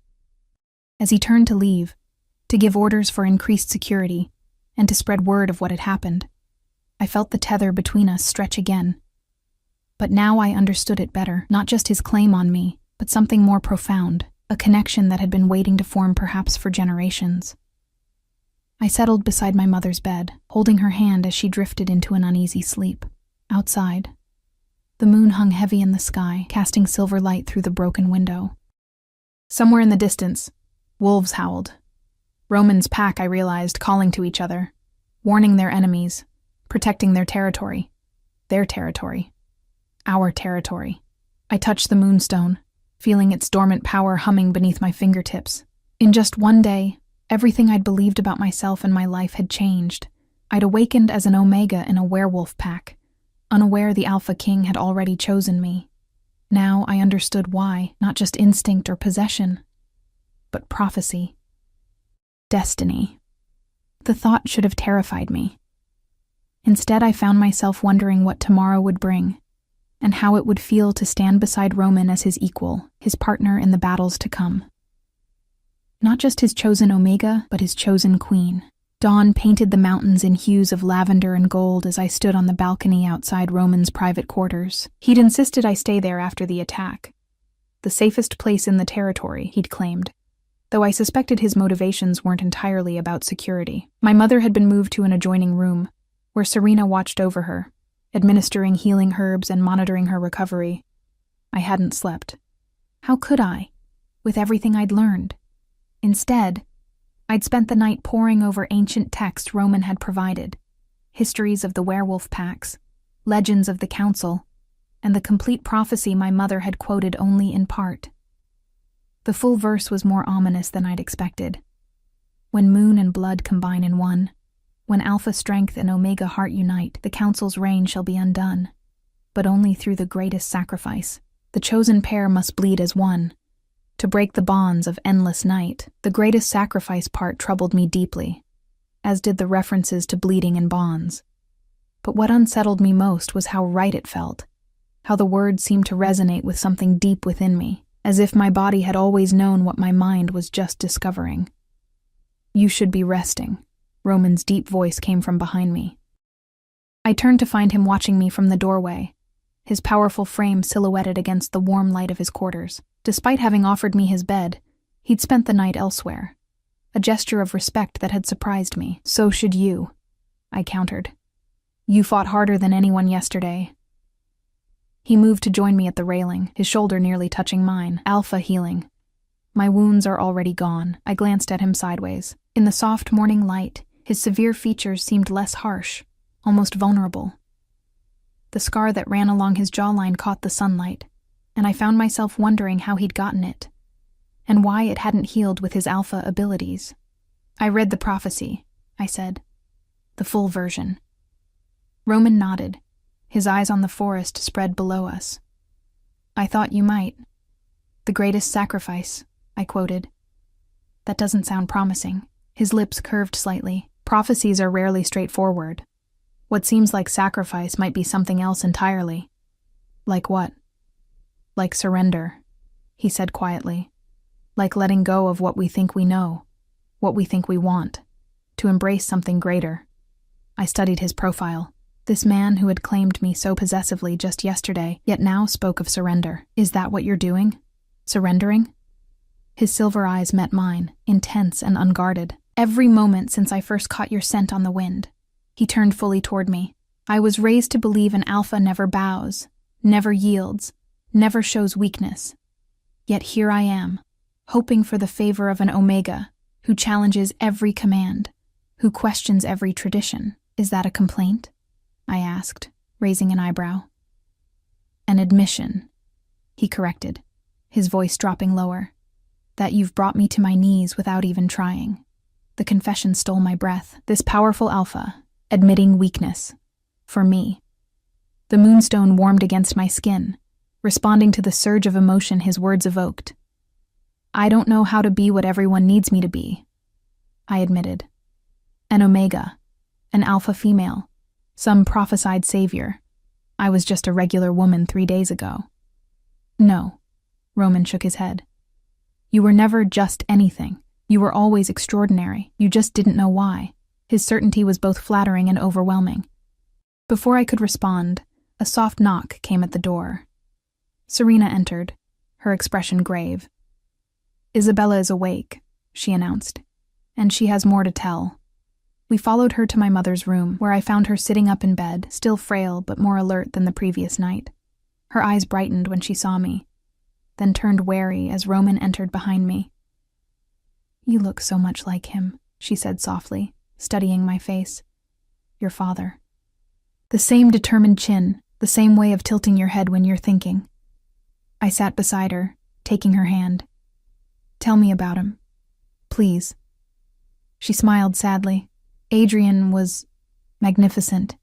As he turned to leave, to give orders for increased security, and to spread word of what had happened, I felt the tether between us stretch again. But now I understood it better, not just his claim on me, but something more profound, a connection that had been waiting to form perhaps for generations. I settled beside my mother's bed, holding her hand as she drifted into an uneasy sleep. Outside, the moon hung heavy in the sky, casting silver light through the broken window. Somewhere in the distance, wolves howled. Roman's pack, I realized, calling to each other, warning their enemies, protecting their territory. Their territory. Our territory. I touched the moonstone, feeling its dormant power humming beneath my fingertips. In just one day, everything I'd believed about myself and my life had changed. I'd awakened as an omega in a werewolf pack, unaware the Alpha King had already chosen me. Now I understood why, not just instinct or possession, but prophecy. Destiny. The thought should have terrified me. Instead, I found myself wondering what tomorrow would bring, and how it would feel to stand beside Roman as his equal, his partner in the battles to come. Not just his chosen Omega, but his chosen queen. Dawn painted the mountains in hues of lavender and gold as I stood on the balcony outside Roman's private quarters. He'd insisted I stay there after the attack. The safest place in the territory, he'd claimed, though I suspected his motivations weren't entirely about security. My mother had been moved to an adjoining room, where Serena watched over her, administering healing herbs and monitoring her recovery. I hadn't slept. How could I, with everything I'd learned? Instead, I'd spent the night poring over ancient texts Roman had provided, histories of the werewolf packs, legends of the council, and the complete prophecy my mother had quoted only in part. The full verse was more ominous than I'd expected. When moon and blood combine in one, when alpha strength and omega heart unite, the council's reign shall be undone. But only through the greatest sacrifice. The chosen pair must bleed as one. To break the bonds of endless night, the greatest sacrifice part troubled me deeply, as did the references to bleeding in bonds. But what unsettled me most was how right it felt, how the words seemed to resonate with something deep within me, as if my body had always known what my mind was just discovering. "You should be resting," Roman's deep voice came from behind me. I turned to find him watching me from the doorway, his powerful frame silhouetted against the warm light of his quarters. Despite having offered me his bed, he'd spent the night elsewhere, a gesture of respect that had surprised me. "So should you," I countered. "You fought harder than anyone yesterday." He moved to join me at the railing, his shoulder nearly touching mine. "Alpha healing. My wounds are already gone." I glanced at him sideways. In the soft morning light, his severe features seemed less harsh, almost vulnerable. The scar that ran along his jawline caught the sunlight, and I found myself wondering how he'd gotten it, and why it hadn't healed with his alpha abilities. "I read the prophecy," I said. "The full version." Roman nodded, his eyes on the forest spread below us. "I thought you might." The greatest sacrifice, I quoted. That doesn't sound promising. His lips curved slightly. Prophecies are rarely straightforward. What seems like sacrifice might be something else entirely. Like what? Like surrender, he said quietly. Like letting go of what we think we know, what we think we want, to embrace something greater. I studied his profile. This man who had claimed me so possessively just yesterday, yet now spoke of surrender. Is that what you're doing? Surrendering? His silver eyes met mine, intense and unguarded. Every moment since I first caught your scent on the wind. He turned fully toward me. I was raised to believe an alpha never bows, never yields, never shows weakness. Yet here I am, hoping for the favor of an omega, who challenges every command, who questions every tradition. Is that a complaint? I asked, raising an eyebrow. An admission, he corrected, his voice dropping lower. That you've brought me to my knees without even trying. The confession stole my breath. This powerful alpha, admitting weakness. For me. The moonstone warmed against my skin, responding to the surge of emotion his words evoked. I don't know how to be what everyone needs me to be, I admitted. An omega, an alpha female, some prophesied savior. I was just a regular woman 3 days ago. No, Roman shook his head. You were never just anything. You were always extraordinary. You just didn't know why. His certainty was both flattering and overwhelming. Before I could respond, a soft knock came at the door. Serena entered, her expression grave. Isabella is awake, she announced, and she has more to tell. We followed her to my mother's room, where I found her sitting up in bed, still frail but more alert than the previous night. Her eyes brightened when she saw me, then turned wary as Roman entered behind me. You look so much like him, she said softly, studying my face. Your father. The same determined chin, the same way of tilting your head when you're thinking. I sat beside her, taking her hand. Tell me about him. Please. She smiled sadly. Adrian was magnificent.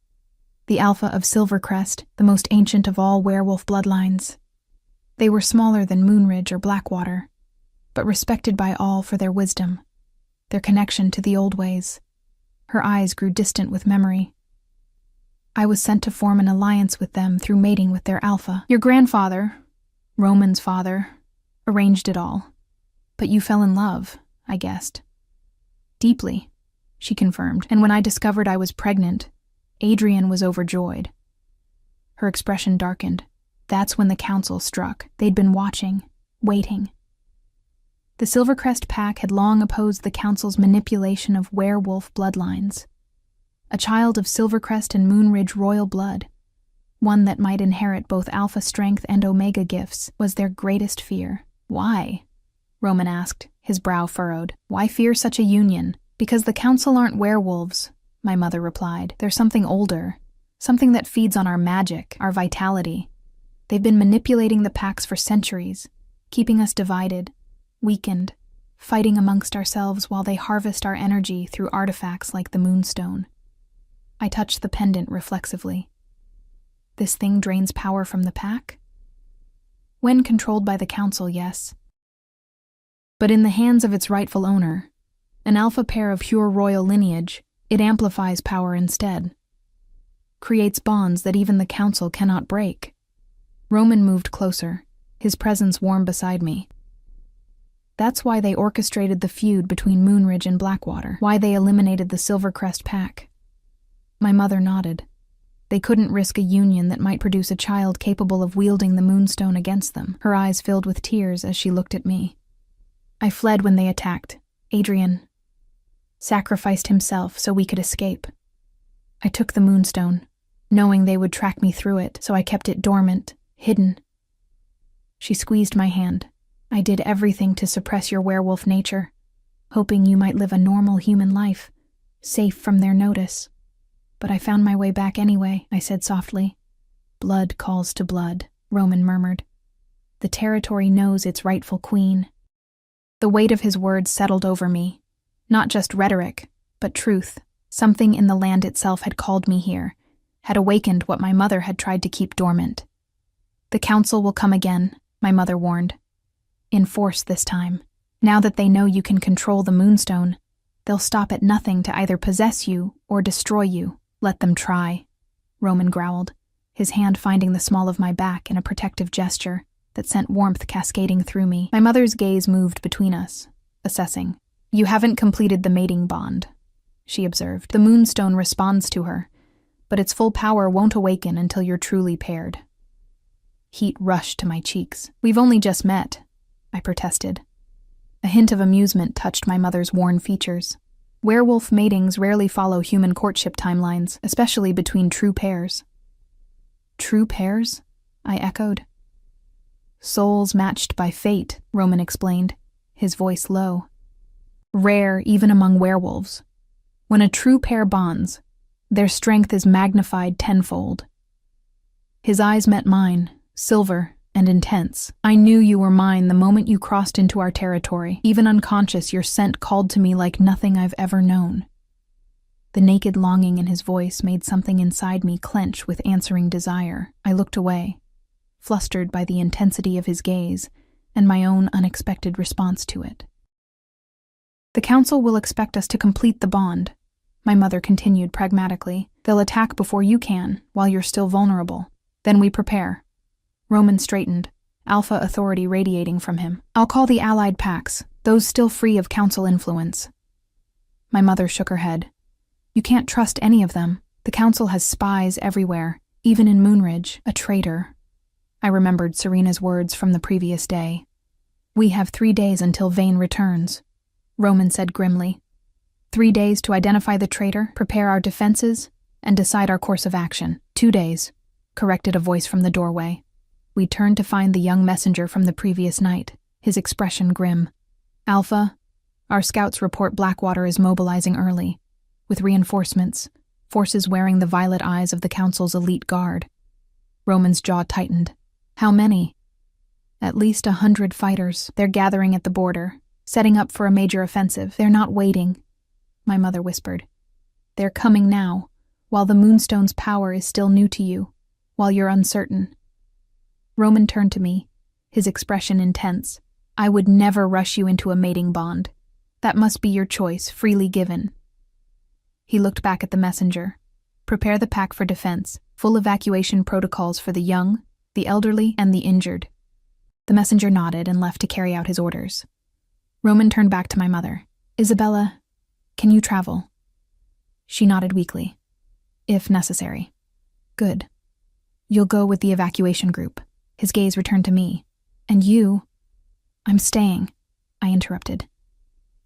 The alpha of Silvercrest, the most ancient of all werewolf bloodlines. They were smaller than Moonridge or Blackwater, but respected by all for their wisdom, their connection to the old ways. Her eyes grew distant with memory. I was sent to form an alliance with them through mating with their alpha. Your grandfather, Roman's father, arranged it all. But you fell in love, I guessed. Deeply, she confirmed, and when I discovered I was pregnant, Adrian was overjoyed. Her expression darkened. That's when the council struck. They'd been watching, waiting. The Silvercrest pack had long opposed the council's manipulation of werewolf bloodlines. A child of Silvercrest and Moonridge royal blood, one that might inherit both alpha strength and omega gifts, was their greatest fear. Why? Roman asked, his brow furrowed. Why fear such a union? Because the council aren't werewolves, my mother replied. They're something older, something that feeds on our magic, our vitality. They've been manipulating the packs for centuries, keeping us divided, weakened, fighting amongst ourselves while they harvest our energy through artifacts like the Moonstone. I touched the pendant reflexively. This thing drains power from the pack? When controlled by the council, yes. But in the hands of its rightful owner, an alpha pair of pure royal lineage, it amplifies power instead. Creates bonds that even the council cannot break. Roman moved closer, his presence warm beside me. That's why they orchestrated the feud between Moonridge and Blackwater, why they eliminated the Silvercrest pack. My mother nodded. They couldn't risk a union that might produce a child capable of wielding the Moonstone against them. Her eyes filled with tears as she looked at me. I fled when they attacked. Adrian sacrificed himself so we could escape. I took the Moonstone, knowing they would track me through it, so I kept it dormant, hidden. She squeezed my hand. I did everything to suppress your werewolf nature, hoping you might live a normal human life, safe from their notice. But I found my way back anyway, I said softly. Blood calls to blood, Roman murmured. The territory knows its rightful queen. The weight of his words settled over me. Not just rhetoric, but truth. Something in the land itself had called me here, had awakened what my mother had tried to keep dormant. The council will come again, my mother warned. In force this time. Now that they know you can control the Moonstone, they'll stop at nothing to either possess you or destroy you. Let them try, Roman growled, his hand finding the small of my back in a protective gesture that sent warmth cascading through me. My mother's gaze moved between us, assessing. You haven't completed the mating bond, she observed. The Moonstone responds to her, but its full power won't awaken until you're truly paired. Heat rushed to my cheeks. We've only just met, I protested. A hint of amusement touched my mother's worn features. Werewolf matings rarely follow human courtship timelines, especially between true pairs. True pairs? I echoed. Souls matched by fate, Roman explained, his voice low. Rare even among werewolves. When a true pair bonds, their strength is magnified tenfold. His eyes met mine, silver and intense. I knew you were mine the moment you crossed into our territory. Even unconscious, your scent called to me like nothing I've ever known. The naked longing in his voice made something inside me clench with answering desire. I looked away, flustered by the intensity of his gaze and my own unexpected response to it. The council will expect us to complete the bond, my mother continued pragmatically. They'll attack before you can, while you're still vulnerable. Then we prepare. Roman straightened, alpha authority radiating from him. I'll call the allied packs, those still free of council influence. My mother shook her head. You can't trust any of them. The council has spies everywhere, even in Moonridge, a traitor. I remembered Serena's words from the previous day. We have 3 days until Vane returns, Roman said grimly. 3 days to identify the traitor, prepare our defenses, and decide our course of action. 2 days, corrected a voice from the doorway. We turned to find the young messenger from the previous night, his expression grim. Alpha, our scouts report Blackwater is mobilizing early, with reinforcements, forces wearing the violet eyes of the council's elite guard. Roman's jaw tightened. How many? At least 100 fighters. They're gathering at the border, setting up for a major offensive. They're not waiting, my mother whispered. They're coming now, while the Moonstone's power is still new to you, while you're uncertain. Roman turned to me, his expression intense. I would never rush you into a mating bond. That must be your choice, freely given. He looked back at the messenger. Prepare the pack for defense, full evacuation protocols for the young, the elderly, and the injured. The messenger nodded and left to carry out his orders. Roman turned back to my mother. Isabella, can you travel? She nodded weakly. If necessary. Good. You'll go with the evacuation group. His gaze returned to me. And you? I'm staying, I interrupted.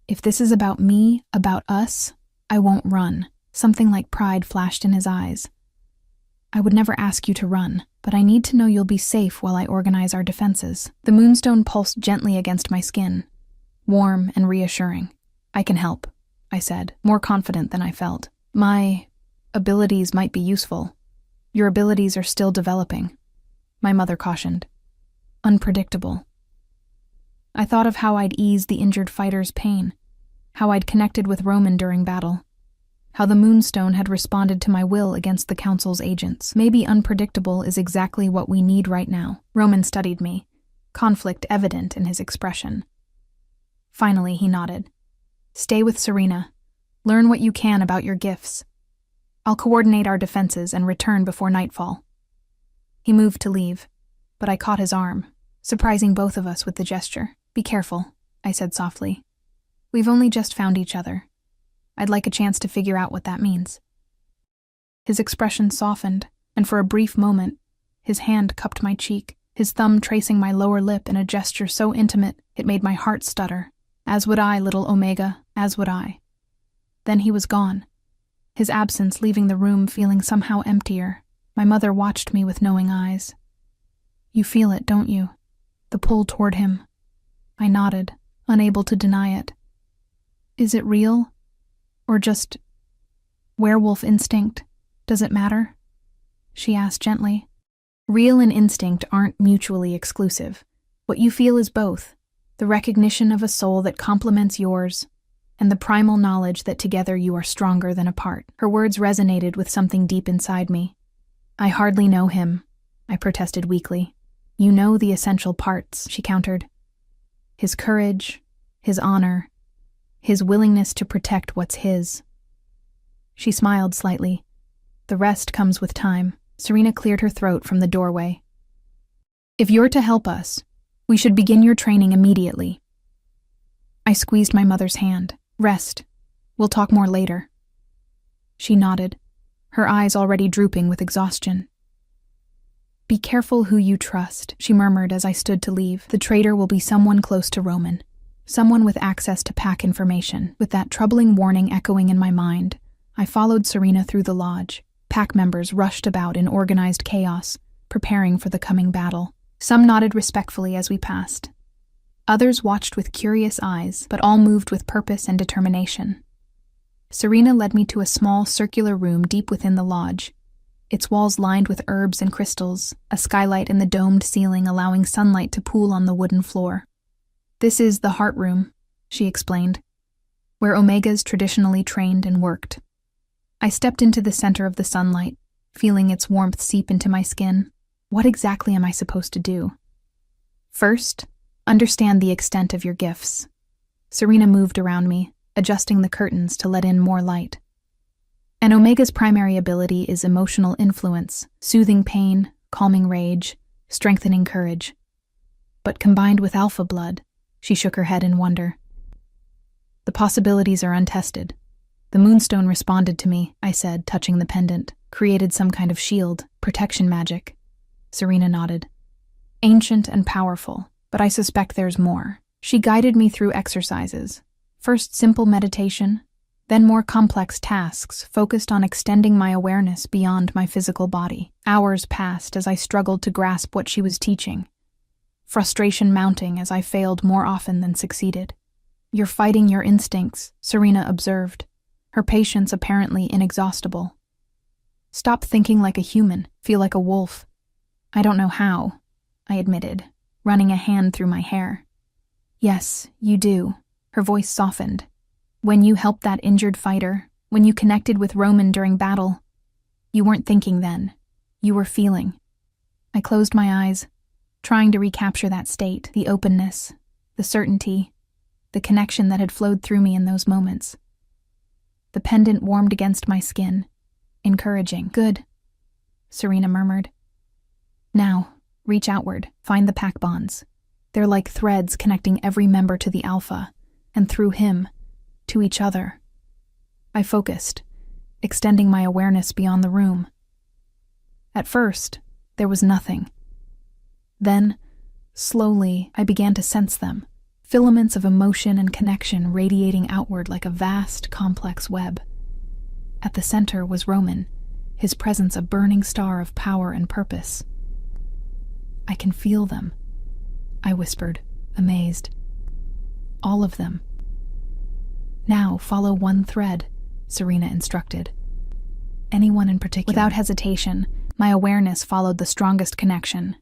If this is about me, about us, I won't run. Something like pride flashed in his eyes. I would never ask you to run, but I need to know you'll be safe while I organize our defenses. The Moonstone pulsed gently against my skin, warm and reassuring. I can help, I said, more confident than I felt. My abilities might be useful. Your abilities are still developing, my mother cautioned. Unpredictable. I thought of how I'd eased the injured fighter's pain, how I'd connected with Roman during battle, how the Moonstone had responded to my will against the Council's agents. Maybe unpredictable is exactly what we need right now. Roman studied me, conflict evident in his expression. Finally, he nodded. Stay with Serena. Learn what you can about your gifts. I'll coordinate our defenses and return before nightfall. He moved to leave, but I caught his arm, surprising both of us with the gesture. Be careful, I said softly. We've only just found each other. I'd like a chance to figure out what that means. His expression softened, and for a brief moment, his hand cupped my cheek, his thumb tracing my lower lip in a gesture so intimate it made my heart stutter. As would I, little Omega, as would I. Then he was gone, his absence leaving the room feeling somehow emptier. My mother watched me with knowing eyes. You feel it, don't you? The pull toward him. I nodded, unable to deny it. Is it real? Or just werewolf instinct? Does it matter? She asked gently. Real and instinct aren't mutually exclusive. What you feel is both, the recognition of a soul that complements yours, and the primal knowledge that together you are stronger than apart. Her words resonated with something deep inside me. I hardly know him, I protested weakly. You know the essential parts, she countered. his courage, his honor, his willingness to protect what's his. She smiled slightly. The rest comes with time. Serena cleared her throat from the doorway. If you're to help us, we should begin your training immediately. I squeezed my mother's hand. Rest. We'll talk more later. She nodded, her eyes already drooping with exhaustion. Be careful who you trust, she murmured as I stood to leave. The traitor will be someone close to Roman, someone with access to pack information. With that troubling warning echoing in my mind, I followed Serena through the lodge. Pack members rushed about in organized chaos, preparing for the coming battle. Some nodded respectfully as we passed. Others watched with curious eyes, but all moved with purpose and determination. Serena led me to a small circular room deep within the lodge, its walls lined with herbs and crystals, a skylight in the domed ceiling allowing sunlight to pool on the wooden floor. This is the heart room, she explained, where Omegas traditionally trained and worked. I stepped into the center of the sunlight, feeling its warmth seep into my skin. What exactly am I supposed to do? First, understand the extent of your gifts. Serena moved around me, adjusting the curtains to let in more light. An Omega's primary ability is emotional influence, soothing pain, calming rage, strengthening courage. But combined with alpha blood, she shook her head in wonder. The possibilities are untested. The moonstone responded to me, I said, touching the pendant, created some kind of shield, protection magic. Serena nodded. Ancient and powerful, but I suspect there's more. She guided me through exercises. First simple meditation, then more complex tasks focused on extending my awareness beyond my physical body. Hours passed as I struggled to grasp what she was teaching, frustration mounting as I failed more often than succeeded. You're fighting your instincts, Serena observed, her patience apparently inexhaustible. Stop thinking like a human, feel like a wolf. I don't know how, I admitted, running a hand through my hair. Yes, you do, her voice softened. When you helped that injured fighter, when you connected with Roman during battle, you weren't thinking then. You were feeling. I closed my eyes, trying to recapture that state, the openness, the certainty, the connection that had flowed through me in those moments. The pendant warmed against my skin, encouraging. Good, Serena murmured. Now, reach outward, find the pack bonds. They're like threads connecting every member to the alpha, and through him, to each other. I focused, extending my awareness beyond the room. At first, there was nothing. Then, slowly, I began to sense them, filaments of emotion and connection radiating outward like a vast, complex web. At the center was Roman, his presence a burning star of power and purpose. I can feel them, I whispered, amazed. All of them. Now follow one thread, Serena instructed. Anyone in particular? Without hesitation, my awareness followed the strongest connection.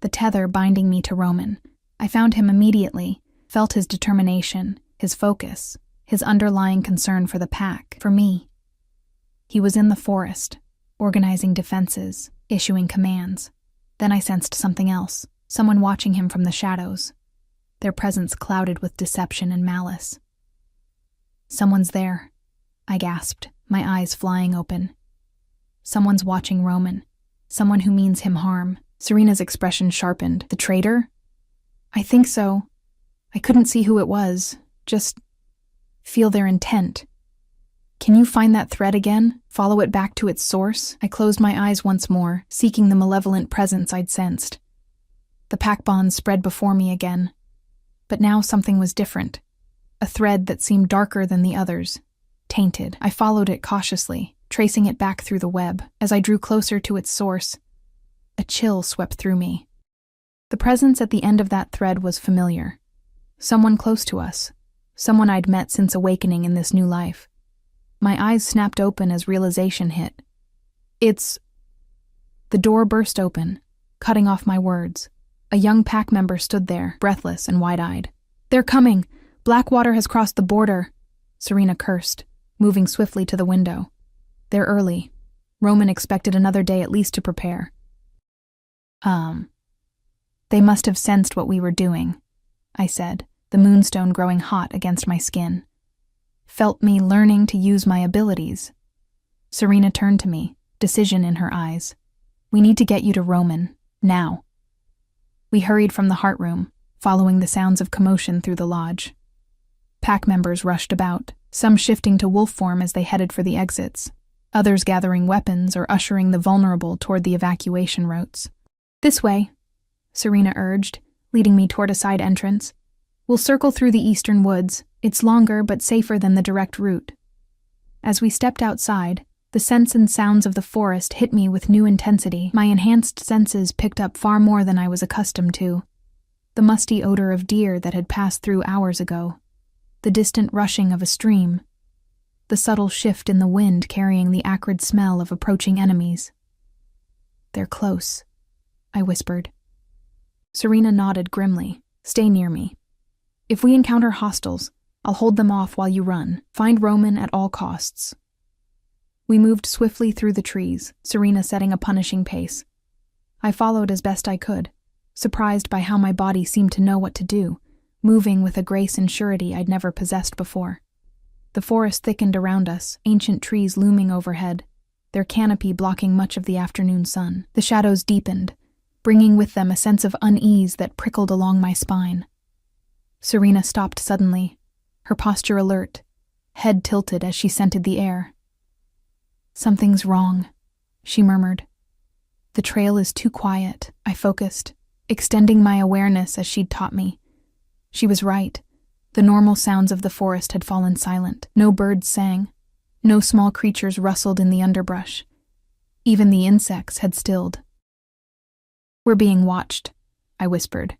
The tether binding me to Roman. I found him immediately, felt his determination, his focus, his underlying concern for the pack, for me. He was in the forest, organizing defenses, issuing commands. Then I sensed something else, someone watching him from the shadows, their presence clouded with deception and malice. Someone's there, I gasped, my eyes flying open. Someone's watching Roman, someone who means him harm. Serena's expression sharpened. The traitor? I think so. I couldn't see who it was, just feel their intent. Can you find that thread again? Follow it back to its source? I closed my eyes once more, seeking the malevolent presence I'd sensed. The pack bonds spread before me again. But now something was different. A thread that seemed darker than the others, tainted. I followed it cautiously, tracing it back through the web. As I drew closer to its source, a chill swept through me. The presence at the end of that thread was familiar. Someone close to us, someone I'd met since awakening in this new life. My eyes snapped open as realization hit. It's... The door burst open, cutting off my words. A young pack member stood there, breathless and wide-eyed. They're coming! Blackwater has crossed the border, Serena cursed, moving swiftly to the window. They're early. Roman expected another day at least to prepare. They must have sensed what we were doing, I said, the moonstone growing hot against my skin. Felt me learning to use my abilities. Serena turned to me, decision in her eyes. We need to get you to Roman, now. We hurried from the heart room, following the sounds of commotion through the lodge. Pack members rushed about, some shifting to wolf form as they headed for the exits, others gathering weapons or ushering the vulnerable toward the evacuation routes. This way, Serena urged, leading me toward a side entrance. We'll circle through the eastern woods. It's longer but safer than the direct route. As we stepped outside, the scents and sounds of the forest hit me with new intensity. My enhanced senses picked up far more than I was accustomed to. The musty odor of deer that had passed through hours ago, the distant rushing of a stream, the subtle shift in the wind carrying the acrid smell of approaching enemies. They're close, I whispered. Serena nodded grimly. Stay near me. If we encounter hostiles, I'll hold them off while you run. Find Roman at all costs. We moved swiftly through the trees, Serena setting a punishing pace. I followed as best I could, surprised by how my body seemed to know what to do, moving with a grace and surety I'd never possessed before. The forest thickened around us, ancient trees looming overhead, their canopy blocking much of the afternoon sun. The shadows deepened, bringing with them a sense of unease that prickled along my spine. Serena stopped suddenly, her posture alert, head tilted as she scented the air. Something's wrong, she murmured. The trail is too quiet, I focused, extending my awareness as she'd taught me. She was right. The normal sounds of the forest had fallen silent. No birds sang. No small creatures rustled in the underbrush. Even the insects had stilled. We're being watched, I whispered,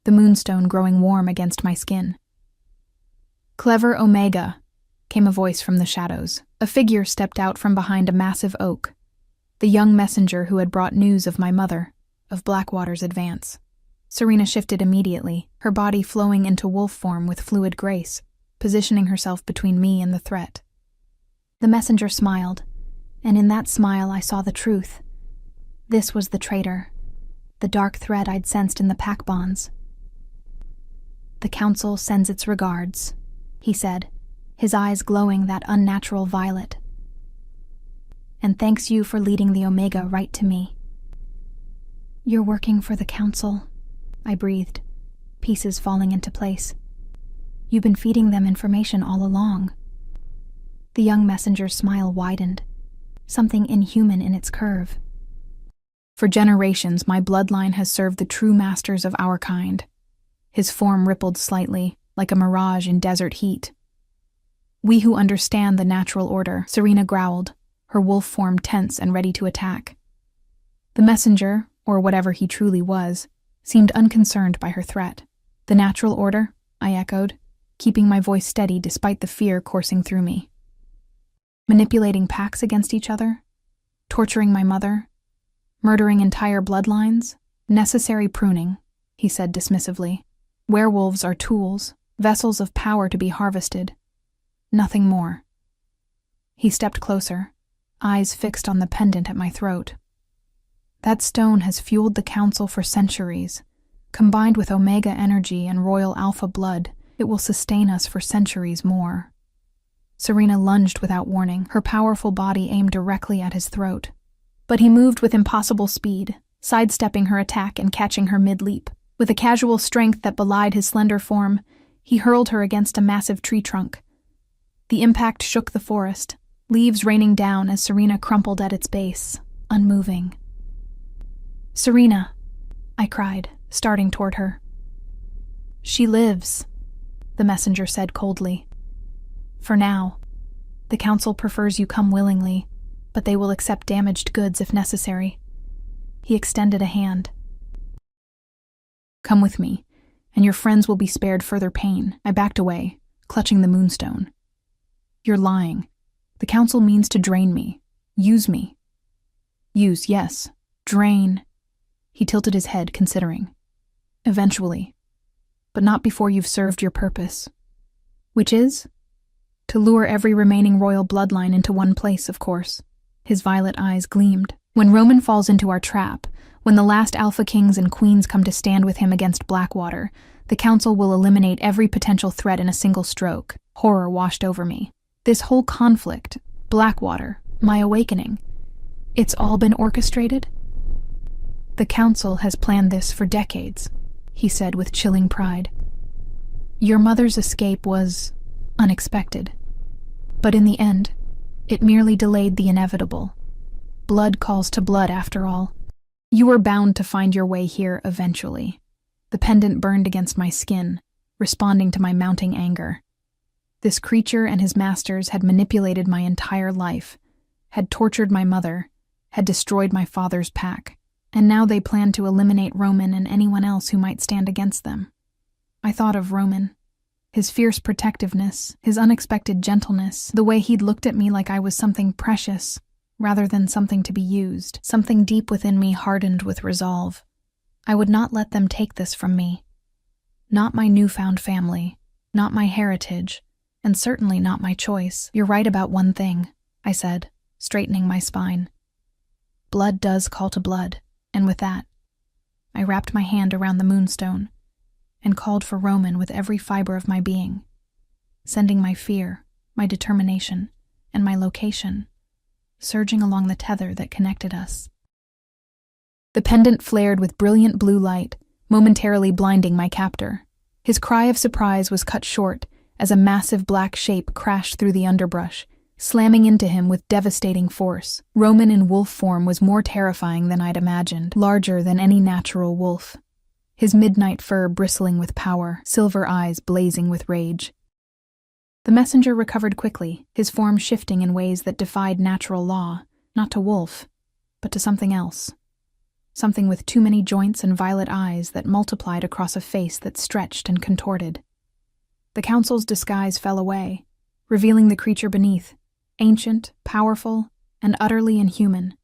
the moonstone growing warm against my skin. Clever Omega, came a voice from the shadows. A figure stepped out from behind a massive oak, the young messenger who had brought news of my mother, of Blackwater's advance. Serena shifted immediately, her body flowing into wolf form with fluid grace, positioning herself between me and the threat. The messenger smiled, and in that smile I saw the truth. This was the traitor, the dark thread I'd sensed in the pack bonds. The council sends its regards, he said, his eyes glowing that unnatural violet. And thanks you for leading the Omega right to me. You're working for the council, I breathed, pieces falling into place. You've been feeding them information all along. The young messenger's smile widened, something inhuman in its curve. For generations, my bloodline has served the true masters of our kind. His form rippled slightly, like a mirage in desert heat. We who understand the natural order, Serena growled, her wolf form tense and ready to attack. The messenger, or whatever he truly was, seemed unconcerned by her threat. The natural order, I echoed, keeping my voice steady despite the fear coursing through me. Manipulating packs against each other? Torturing my mother? Murdering entire bloodlines? Necessary pruning, he said dismissively. Werewolves are tools, vessels of power to be harvested. Nothing more. He stepped closer, eyes fixed on the pendant at my throat. That stone has fueled the council for centuries. Combined with Omega energy and royal alpha blood, it will sustain us for centuries more. Serena lunged without warning, her powerful body aimed directly at his throat. But he moved with impossible speed, sidestepping her attack and catching her mid-leap. With a casual strength that belied his slender form, he hurled her against a massive tree trunk. The impact shook the forest, leaves raining down as Serena crumpled at its base, unmoving. "Serena," I cried, starting toward her. "She lives," the messenger said coldly. "For now. The council prefers you come willingly, but they will accept damaged goods if necessary." He extended a hand. "Come with me, and your friends will be spared further pain." I backed away, clutching the moonstone. "You're lying. The council means to drain me. Use me." "Use, yes. Drain." He tilted his head, considering. "Eventually. But not before you've served your purpose." "Which is?" "To lure every remaining royal bloodline into one place, of course." His violet eyes gleamed. "When Roman falls into our trap, When the last Alpha Kings and Queens come to stand with him against Blackwater, the Council will eliminate every potential threat in a single stroke. Horror washed over me. This whole conflict, Blackwater, my awakening, it's all been orchestrated? The Council has planned this for decades, he said with chilling pride. Your mother's escape was unexpected, but in the end, it merely delayed the inevitable. Blood calls to blood, after all. You were bound to find your way here eventually. The pendant burned against my skin, responding to my mounting anger. This creature and his masters had manipulated my entire life, had tortured my mother, had destroyed my father's pack, and now they planned to eliminate Roman and anyone else who might stand against them. I thought of Roman, his fierce protectiveness, his unexpected gentleness, the way he'd looked at me like I was something precious, rather than something to be used. Something deep within me hardened with resolve. I would not let them take this from me. Not my newfound family, not my heritage, and certainly not my choice. You're right about one thing, I said, straightening my spine. Blood does call to blood, and with that, I wrapped my hand around the moonstone and called for Roman with every fiber of my being, sending my fear, my determination, and my location surging along the tether that connected us. The pendant flared with brilliant blue light, momentarily blinding my captor. His cry of surprise was cut short as a massive black shape crashed through the underbrush, slamming into him with devastating force. Roman in wolf form was more terrifying than I'd imagined, larger than any natural wolf. His midnight fur bristling with power, silver eyes blazing with rage. The messenger recovered quickly, his form shifting in ways that defied natural law, not to wolf, but to something else. Something with too many joints and violet eyes that multiplied across a face that stretched and contorted. The Council's disguise fell away, revealing the creature beneath, ancient, powerful, and utterly inhuman.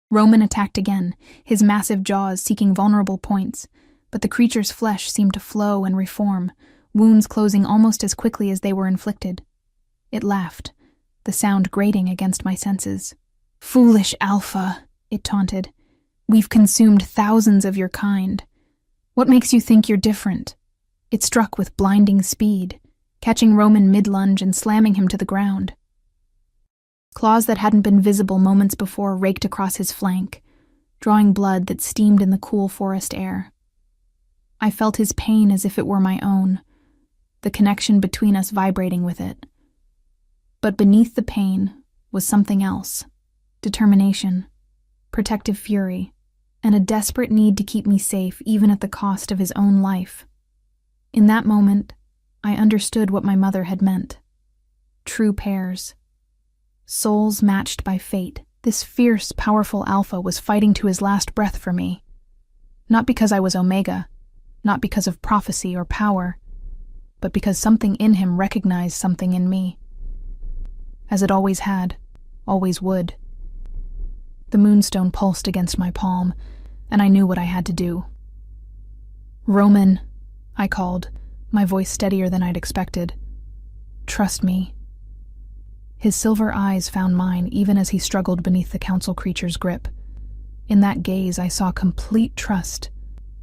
Roman attacked again, his massive jaws seeking vulnerable points, but the creature's flesh seemed to flow and reform, wounds closing almost as quickly as they were inflicted. It laughed, the sound grating against my senses. "Foolish Alpha," it taunted. "We've consumed thousands of your kind. What makes you think you're different?" It struck with blinding speed, catching Roman mid-lunge and slamming him to the ground. Claws that hadn't been visible moments before raked across his flank, drawing blood that steamed in the cool forest air. I felt his pain as if it were my own, the connection between us vibrating with it. But beneath the pain was something else: determination, protective fury, and a desperate need to keep me safe even at the cost of his own life. In that moment, I understood what my mother had meant. True pairs. Souls matched by fate. This fierce, powerful Alpha was fighting to his last breath for me. Not because I was Omega, not because of prophecy or power, but because something in him recognized something in me. As it always had, always would. The moonstone pulsed against my palm, and I knew what I had to do. "Roman," I called, my voice steadier than I'd expected. "Trust me." His silver eyes found mine even as he struggled beneath the council creature's grip. In that gaze I saw complete trust,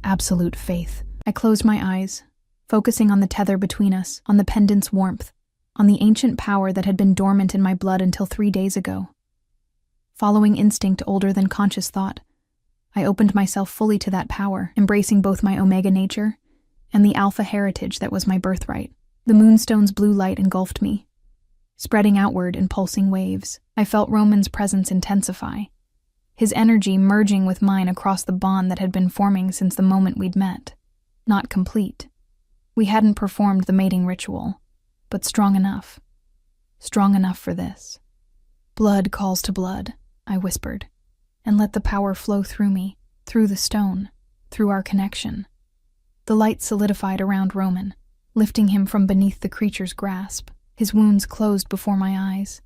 absolute faith. I closed my eyes, focusing on the tether between us, on the pendant's warmth, on the ancient power that had been dormant in my blood until 3 days ago. Following instinct older than conscious thought, I opened myself fully to that power, embracing both my Omega nature and the Alpha heritage that was my birthright. The moonstone's blue light engulfed me, spreading outward in pulsing waves. I felt Roman's presence intensify, his energy merging with mine across the bond that had been forming since the moment we'd met. Not complete. We hadn't performed the mating ritual, but strong enough. Strong enough for this. "Blood calls to blood," I whispered, and let the power flow through me, through the stone, through our connection. The light solidified around Roman, lifting him from beneath the creature's grasp. His wounds closed before my eyes,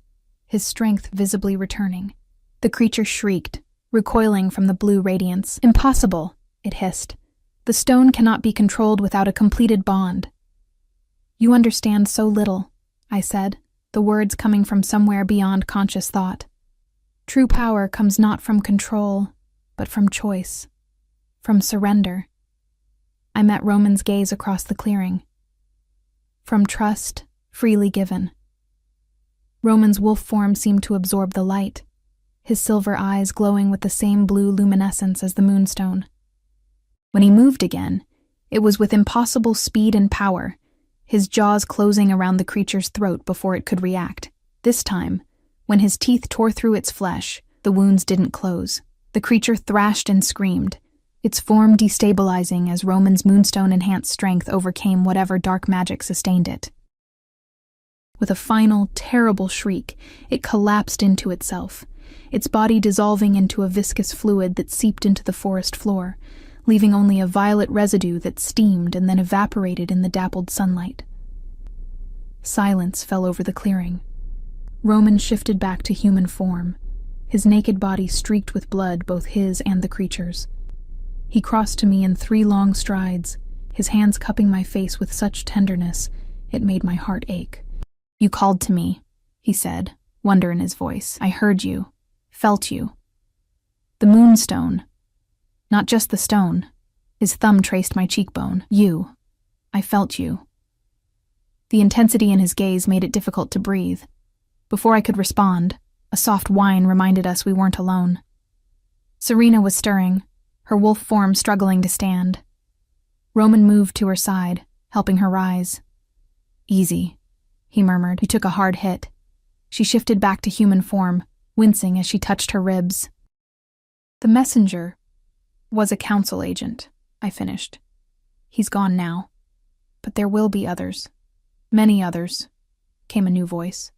his strength visibly returning. The creature shrieked, recoiling from the blue radiance. "Impossible," it hissed. "The stone cannot be controlled without a completed bond." "You understand so little," I said, the words coming from somewhere beyond conscious thought. "True power comes not from control, but from choice." From surrender. I met Roman's gaze across the clearing. From trust, freely given. Roman's wolf form seemed to absorb the light, his silver eyes glowing with the same blue luminescence as the moonstone. When he moved again, it was with impossible speed and power, his jaws closing around the creature's throat before it could react. This time, when his teeth tore through its flesh, the wounds didn't close. The creature thrashed and screamed, its form destabilizing as Roman's moonstone-enhanced strength overcame whatever dark magic sustained it. With a final, terrible shriek, it collapsed into itself, its body dissolving into a viscous fluid that seeped into the forest floor, leaving only a violet residue that steamed and then evaporated in the dappled sunlight. Silence fell over the clearing. Roman shifted back to human form, his naked body streaked with blood, both his and the creature's. He crossed to me in 3 long strides, his hands cupping my face with such tenderness it made my heart ache. "You called to me," he said, wonder in his voice. "I heard you, felt you. The moonstone. Not just the stone." His thumb traced my cheekbone. "You. I felt you." The intensity in his gaze made it difficult to breathe. Before I could respond, a soft whine reminded us we weren't alone. Serena was stirring, her wolf form struggling to stand. Roman moved to her side, helping her rise. "Easy," he murmured. "You took a hard hit." She shifted back to human form, wincing as she touched her ribs. "The messenger was a council agent," I finished. "He's gone now. But there will be others. Many others," came a new voice.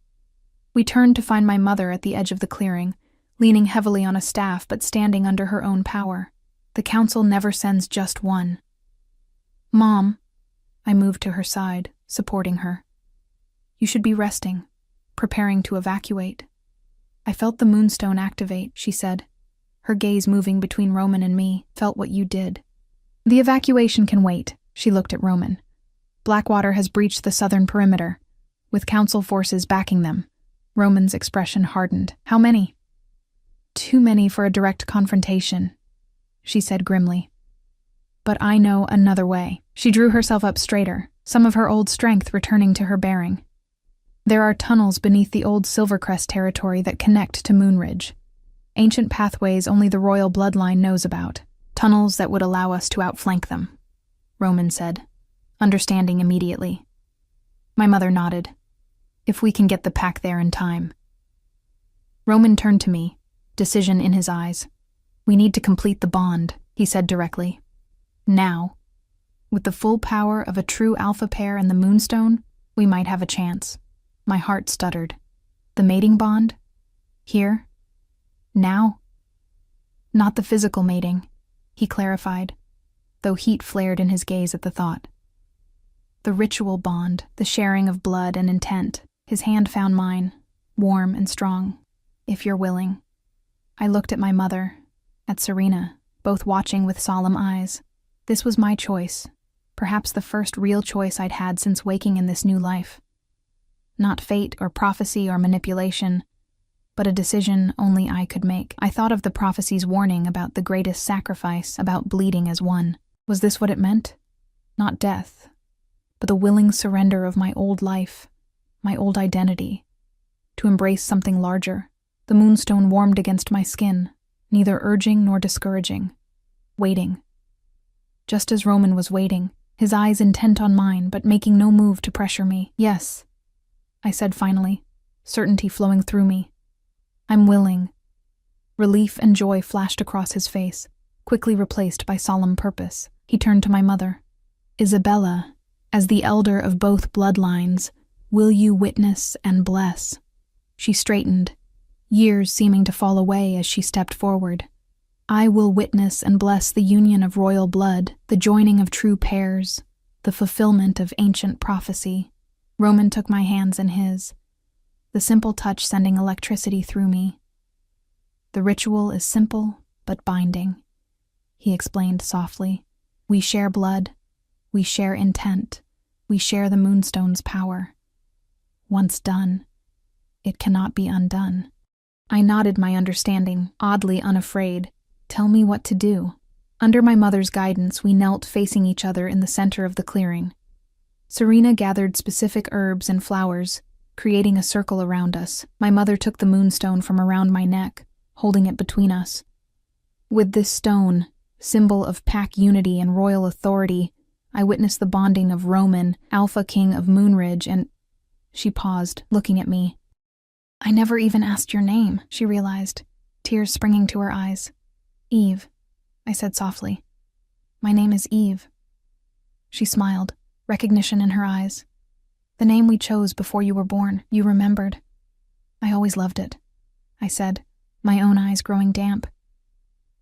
We turned to find my mother at the edge of the clearing, leaning heavily on a staff but standing under her own power. The council never sends just one. "Mom," I moved to her side, supporting her. "You should be resting, preparing to evacuate." "I felt the moonstone activate," she said, her gaze moving between Roman and me. "Felt what you did." "The evacuation can wait," she looked at Roman. "Blackwater has breached the southern perimeter, with council forces backing them." Roman's expression hardened. "How many?" "Too many for a direct confrontation," she said grimly. "But I know another way." She drew herself up straighter, some of her old strength returning to her bearing. "There are tunnels beneath the old Silvercrest territory that connect to Moonridge. Ancient pathways only the royal bloodline knows about. Tunnels that would allow us to outflank them," Roman said, understanding immediately. My mother nodded. "If we can get the pack there in time." Roman turned to me, decision in his eyes. "We need to complete the bond," he said directly. "Now. With the full power of a true alpha pair and the moonstone, we might have a chance." My heart stuttered. "The mating bond? Here? Now?" "Not the physical mating," he clarified, though heat flared in his gaze at the thought. "The ritual bond, the sharing of blood and intent." His hand found mine, warm and strong. "If you're willing." I looked at my mother, at Serena, both watching with solemn eyes. This was my choice, perhaps the first real choice I'd had since waking in this new life. Not fate or prophecy or manipulation, but a decision only I could make. I thought of the prophecy's warning about the greatest sacrifice, about bleeding as one. Was this what it meant? Not death, but the willing surrender of my old life, my old identity, to embrace something larger. The moonstone warmed against my skin, neither urging nor discouraging. Waiting. Just as Roman was waiting, his eyes intent on mine, but making no move to pressure me. "Yes," I said finally, certainty flowing through me. "I'm willing." Relief and joy flashed across his face, quickly replaced by solemn purpose. He turned to my mother. "Isabella, as the elder of both bloodlines, will you witness and bless?" She straightened, years seeming to fall away as she stepped forward. "I will witness and bless the union of royal blood, the joining of true pairs, the fulfillment of ancient prophecy." Roman took my hands in his, the simple touch sending electricity through me. "The ritual is simple but binding," he explained softly. "We share blood, we share intent, we share the moonstone's power. Once done, it cannot be undone." I nodded my understanding, oddly unafraid. "Tell me what to do." Under my mother's guidance, we knelt facing each other in the center of the clearing. Serena gathered specific herbs and flowers, creating a circle around us. My mother took the moonstone from around my neck, holding it between us. With this stone, symbol of pack unity and royal authority, I witnessed the bonding of Roman, Alpha King of Moonridge, and... She paused, looking at me. I never even asked your name, she realized, tears springing to her eyes. Eve, I said softly. My name is Eve. She smiled, recognition in her eyes. The name we chose before you were born, you remembered. I always loved it, I said, my own eyes growing damp.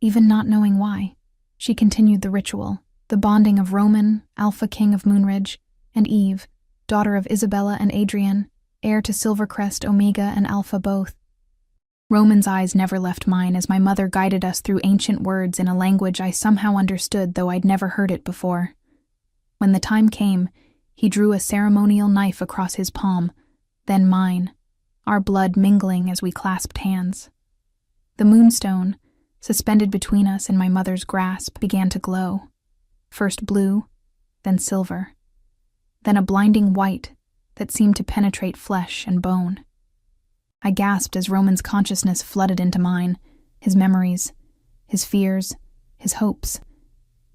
Even not knowing why, she continued the ritual, the bonding of Roman, Alpha King of Moonridge, and Eve, daughter of Isabella and Adrian, heir to Silvercrest, Omega, and Alpha both. Roman's eyes never left mine as my mother guided us through ancient words in a language I somehow understood, though I'd never heard it before. When the time came, he drew a ceremonial knife across his palm, then mine, our blood mingling as we clasped hands. The moonstone, suspended between us in my mother's grasp, began to glow. First blue, then silver, then a blinding white that seemed to penetrate flesh and bone. I gasped as Roman's consciousness flooded into mine, his memories, his fears, his hopes,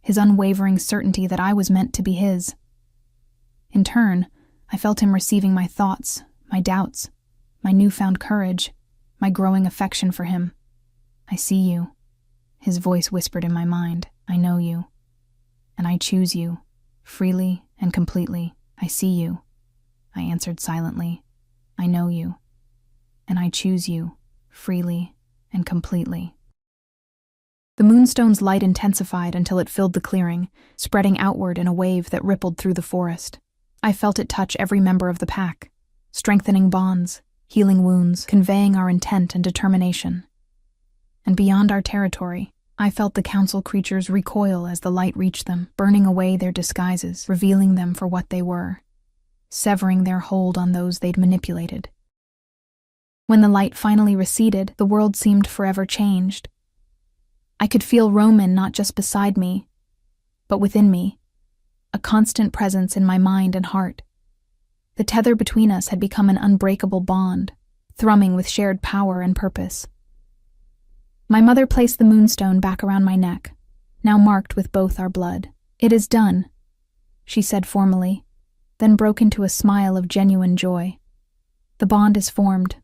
his unwavering certainty that I was meant to be his. In turn, I felt him receiving my thoughts, my doubts, my newfound courage, my growing affection for him. I see you, his voice whispered in my mind. I know you. And I choose you, freely and completely. I see you, I answered silently. I know you. And I choose you, freely and completely. The moonstone's light intensified until it filled the clearing, spreading outward in a wave that rippled through the forest. I felt it touch every member of the pack, strengthening bonds, healing wounds, conveying our intent and determination. And beyond our territory, I felt the council creatures recoil as the light reached them, burning away their disguises, revealing them for what they were, severing their hold on those they'd manipulated. When the light finally receded, the world seemed forever changed. I could feel Roman not just beside me, but within me, a constant presence in my mind and heart. The tether between us had become an unbreakable bond, thrumming with shared power and purpose. My mother placed the moonstone back around my neck, now marked with both our blood. It is done, she said formally, then broke into a smile of genuine joy. The bond is formed,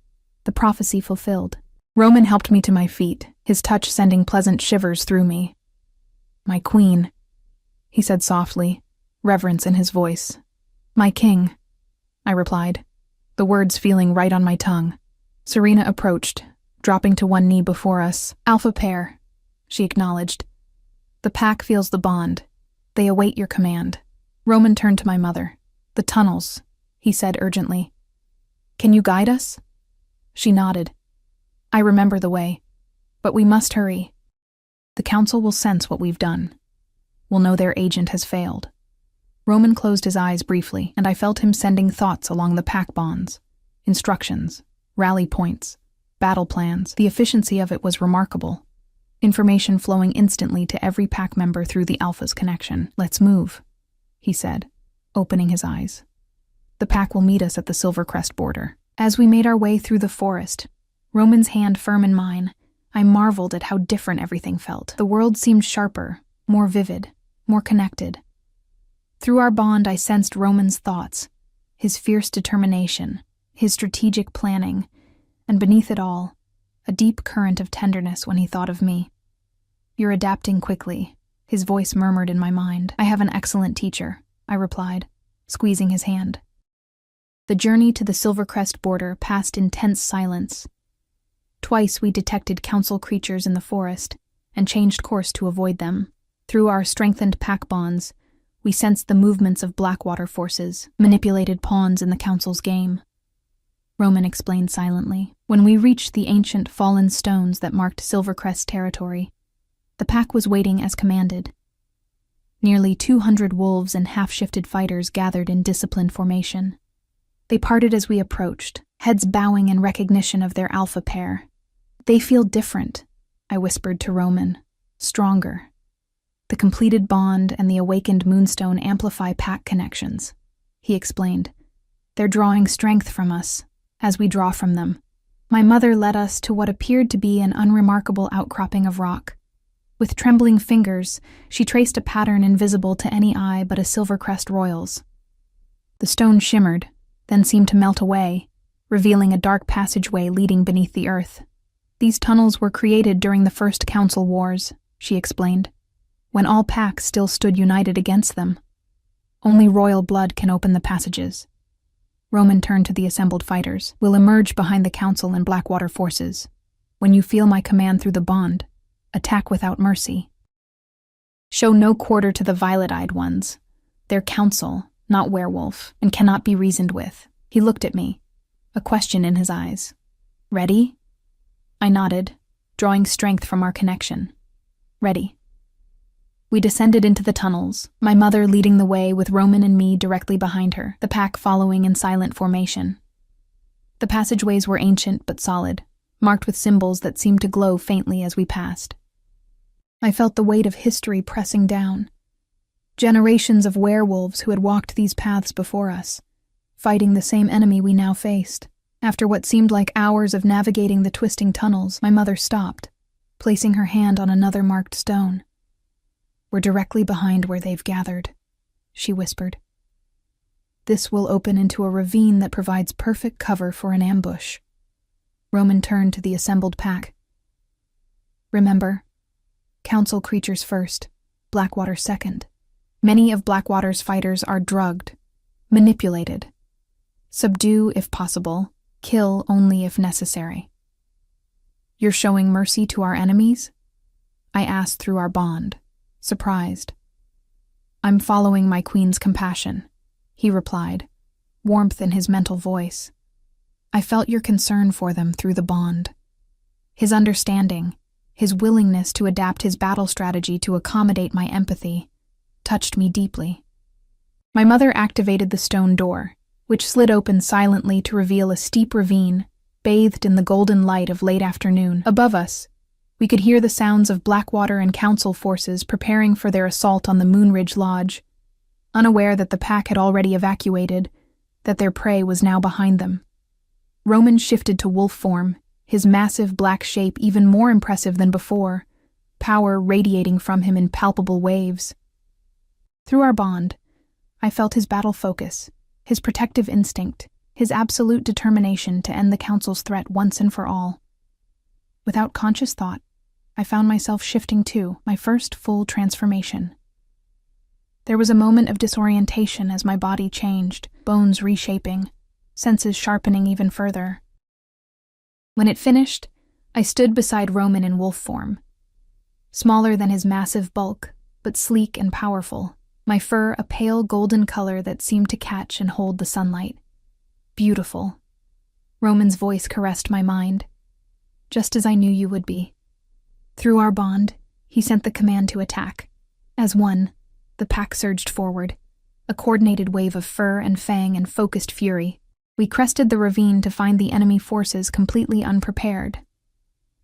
the prophecy fulfilled. Roman helped me to my feet, his touch sending pleasant shivers through me. My queen, he said softly, reverence in his voice. My king, I replied, the words feeling right on my tongue. Serena approached, dropping to one knee before us. Alpha pair, she acknowledged. The pack feels the bond. They await your command. Roman turned to my mother. The tunnels, he said urgently. Can you guide us? She nodded. I remember the way, but we must hurry. The council will sense what we've done. Will know their agent has failed. Roman closed his eyes briefly, and I felt him sending thoughts along the pack bonds. Instructions, rally points, battle plans. The efficiency of it was remarkable. Information flowing instantly to every pack member through the Alpha's connection. Let's move, he said, opening his eyes. The pack will meet us at the Silvercrest border. As we made our way through the forest, Roman's hand firm in mine, I marveled at how different everything felt. The world seemed sharper, more vivid, more connected. Through our bond, I sensed Roman's thoughts, his fierce determination, his strategic planning, and beneath it all, a deep current of tenderness when he thought of me. You're adapting quickly, his voice murmured in my mind. I have an excellent teacher, I replied, squeezing his hand. The journey to the Silvercrest border passed in tense silence. Twice we detected council creatures in the forest and changed course to avoid them. Through our strengthened pack bonds, we sensed the movements of Blackwater forces, manipulated pawns in the council's game. Roman explained silently. When we reached the ancient fallen stones that marked Silvercrest territory, the pack was waiting as commanded. Nearly 200 wolves and half-shifted fighters gathered in disciplined formation. They parted as we approached, heads bowing in recognition of their alpha pair. They feel different, I whispered to Roman. Stronger. The completed bond and the awakened moonstone amplify pack connections, he explained. They're drawing strength from us, as we draw from them. My mother led us to what appeared to be an unremarkable outcropping of rock. With trembling fingers, she traced a pattern invisible to any eye but a Silvercrest Royals. The stone shimmered, then seemed to melt away, revealing a dark passageway leading beneath the earth. These tunnels were created during the First Council Wars, she explained, when all packs still stood united against them. Only royal blood can open the passages. Roman turned to the assembled fighters. We'll emerge behind the Council and Blackwater forces. When you feel my command through the bond, attack without mercy. Show no quarter to the violet-eyed ones. They're council, not werewolf, and cannot be reasoned with. He looked at me, a question in his eyes. Ready? I nodded, drawing strength from our connection. Ready. We descended into the tunnels, my mother leading the way with Roman and me directly behind her, the pack following in silent formation. The passageways were ancient but solid, marked with symbols that seemed to glow faintly as we passed. I felt the weight of history pressing down. Generations of werewolves who had walked these paths before us, fighting the same enemy we now faced. After what seemed like hours of navigating the twisting tunnels, my mother stopped, placing her hand on another marked stone. We're directly behind where they've gathered, she whispered. This will open into a ravine that provides perfect cover for an ambush. Roman turned to the assembled pack. Remember, Council creatures first, Blackwater second. Many of Blackwater's fighters are drugged, manipulated. Subdue if possible, kill only if necessary. You're showing mercy to our enemies? I asked through our bond, surprised. I'm following my queen's compassion, he replied, warmth in his mental voice. I felt your concern for them through the bond. His understanding, his willingness to adapt his battle strategy to accommodate my empathy, touched me deeply. My mother activated the stone door, which slid open silently to reveal a steep ravine, bathed in the golden light of late afternoon. Above us, we could hear the sounds of Blackwater and Council forces preparing for their assault on the Moonridge Lodge, unaware that the pack had already evacuated, that their prey was now behind them. Roman shifted to wolf form, his massive black shape even more impressive than before, power radiating from him in palpable waves. Through our bond, I felt his battle focus, his protective instinct, his absolute determination to end the Council's threat once and for all. Without conscious thought, I found myself shifting too, my first full transformation. There was a moment of disorientation as my body changed, bones reshaping, senses sharpening even further. When it finished, I stood beside Roman in wolf form. Smaller than his massive bulk, but sleek and powerful, my fur a pale golden color that seemed to catch and hold the sunlight. Beautiful. Roman's voice caressed my mind. Just as I knew you would be. Through our bond, he sent the command to attack. As one, the pack surged forward, a coordinated wave of fur and fang and focused fury. We crested the ravine to find the enemy forces completely unprepared.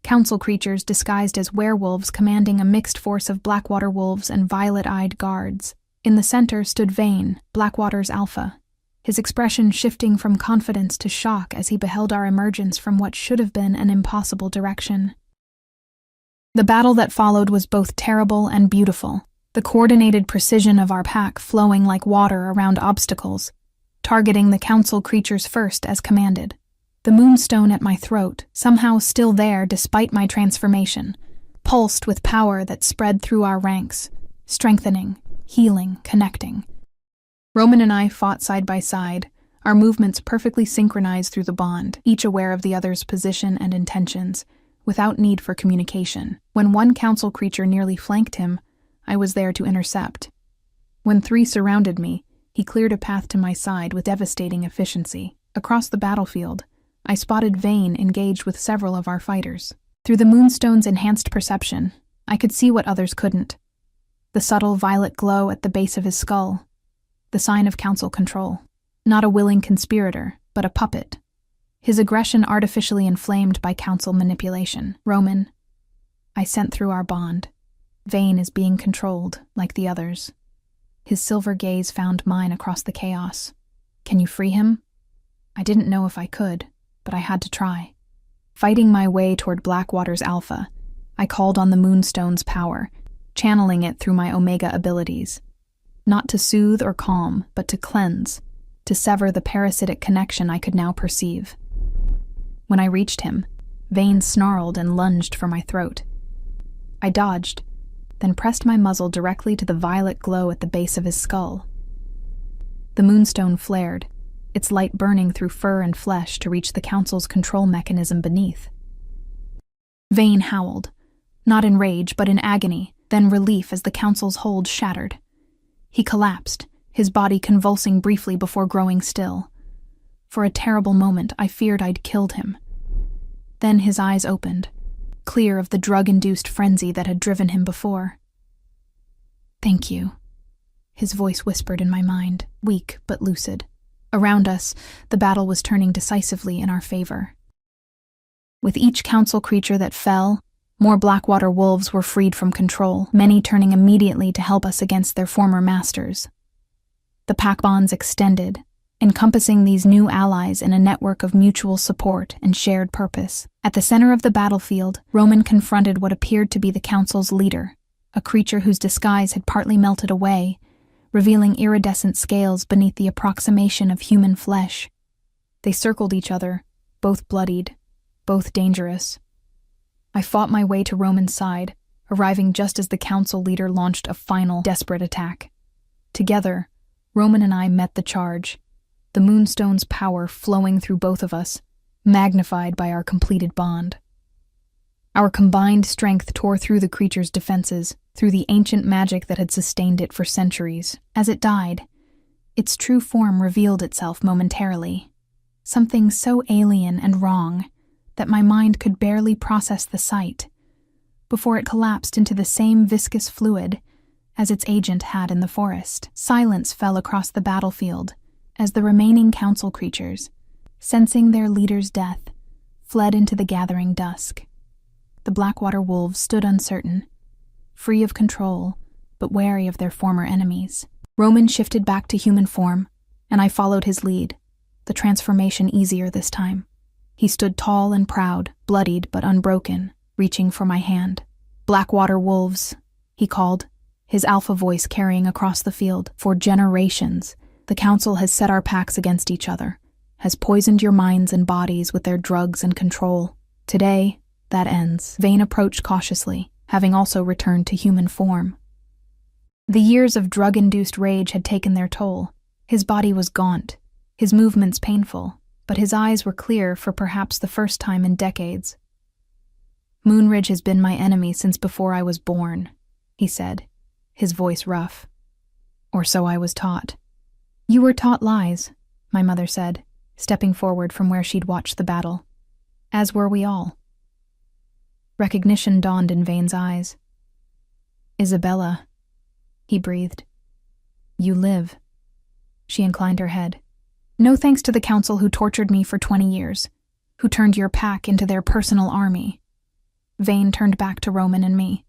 Council creatures disguised as werewolves commanding a mixed force of Blackwater wolves and violet-eyed guards. In the center stood Vane, Blackwater's alpha, his expression shifting from confidence to shock as he beheld our emergence from what should have been an impossible direction. The battle that followed was both terrible and beautiful, the coordinated precision of our pack flowing like water around obstacles, targeting the Council creatures first as commanded. The moonstone at my throat, somehow still there despite my transformation, pulsed with power that spread through our ranks, strengthening, healing, connecting. Roman and I fought side by side, our movements perfectly synchronized through the bond, each aware of the other's position and intentions, without need for communication. When one Council creature nearly flanked him, I was there to intercept. When three surrounded me, he cleared a path to my side with devastating efficiency. Across the battlefield, I spotted Vane engaged with several of our fighters. Through the moonstone's enhanced perception, I could see what others couldn't. The subtle violet glow at the base of his skull, the sign of Council control. Not a willing conspirator, but a puppet. His aggression artificially inflamed by Council manipulation. Roman, I sent through our bond. Vane is being controlled, like the others. His silver gaze found mine across the chaos. Can you free him? I didn't know if I could, but I had to try. Fighting my way toward Blackwater's alpha, I called on the Moonstone's power, channeling it through my Omega abilities. Not to soothe or calm, but to cleanse, to sever the parasitic connection I could now perceive. When I reached him, Vane snarled and lunged for my throat. I dodged, then pressed my muzzle directly to the violet glow at the base of his skull. The Moonstone flared, its light burning through fur and flesh to reach the Council's control mechanism beneath. Vane howled, not in rage but in agony, then relief as the Council's hold shattered. He collapsed, his body convulsing briefly before growing still. For a terrible moment, I feared I'd killed him. Then his eyes opened, clear of the drug-induced frenzy that had driven him before. "Thank you," his voice whispered in my mind, weak but lucid. Around us, the battle was turning decisively in our favor. With each council creature that fell, more Blackwater wolves were freed from control, many turning immediately to help us against their former masters. The pack bonds extended, encompassing these new allies in a network of mutual support and shared purpose. At the center of the battlefield, Roman confronted what appeared to be the Council's leader, a creature whose disguise had partly melted away, revealing iridescent scales beneath the approximation of human flesh. They circled each other, both bloodied, both dangerous. I fought my way to Roman's side, arriving just as the Council leader launched a final, desperate attack. Together, Roman and I met the charge, the Moonstone's power flowing through both of us, magnified by our completed bond. Our combined strength tore through the creature's defenses, through the ancient magic that had sustained it for centuries. As it died, its true form revealed itself momentarily, something so alien and wrong that my mind could barely process the sight, before it collapsed into the same viscous fluid as its agent had in the forest. Silence fell across the battlefield as the remaining council creatures, sensing their leader's death, fled into the gathering dusk. The Blackwater wolves stood uncertain, free of control, but wary of their former enemies. Roman shifted back to human form, and I followed his lead, the transformation easier this time. He stood tall and proud, bloodied but unbroken, reaching for my hand. "Blackwater wolves," he called, his alpha voice carrying across the field. "For generations, the Council has set our packs against each other, has poisoned your minds and bodies with their drugs and control. Today, that ends." Vane approached cautiously, having also returned to human form. The years of drug-induced rage had taken their toll. His body was gaunt, his movements painful, but his eyes were clear for perhaps the first time in decades. "Moonridge has been my enemy since before I was born," he said, his voice rough. "Or so I was taught." "You were taught lies," my mother said, stepping forward from where she'd watched the battle. "As were we all." Recognition dawned in Vane's eyes. "Isabella," he breathed. "You live." She inclined her head. "No thanks to the Council who tortured me for 20 years, who turned your pack into their personal army." Vane turned back to Roman and me,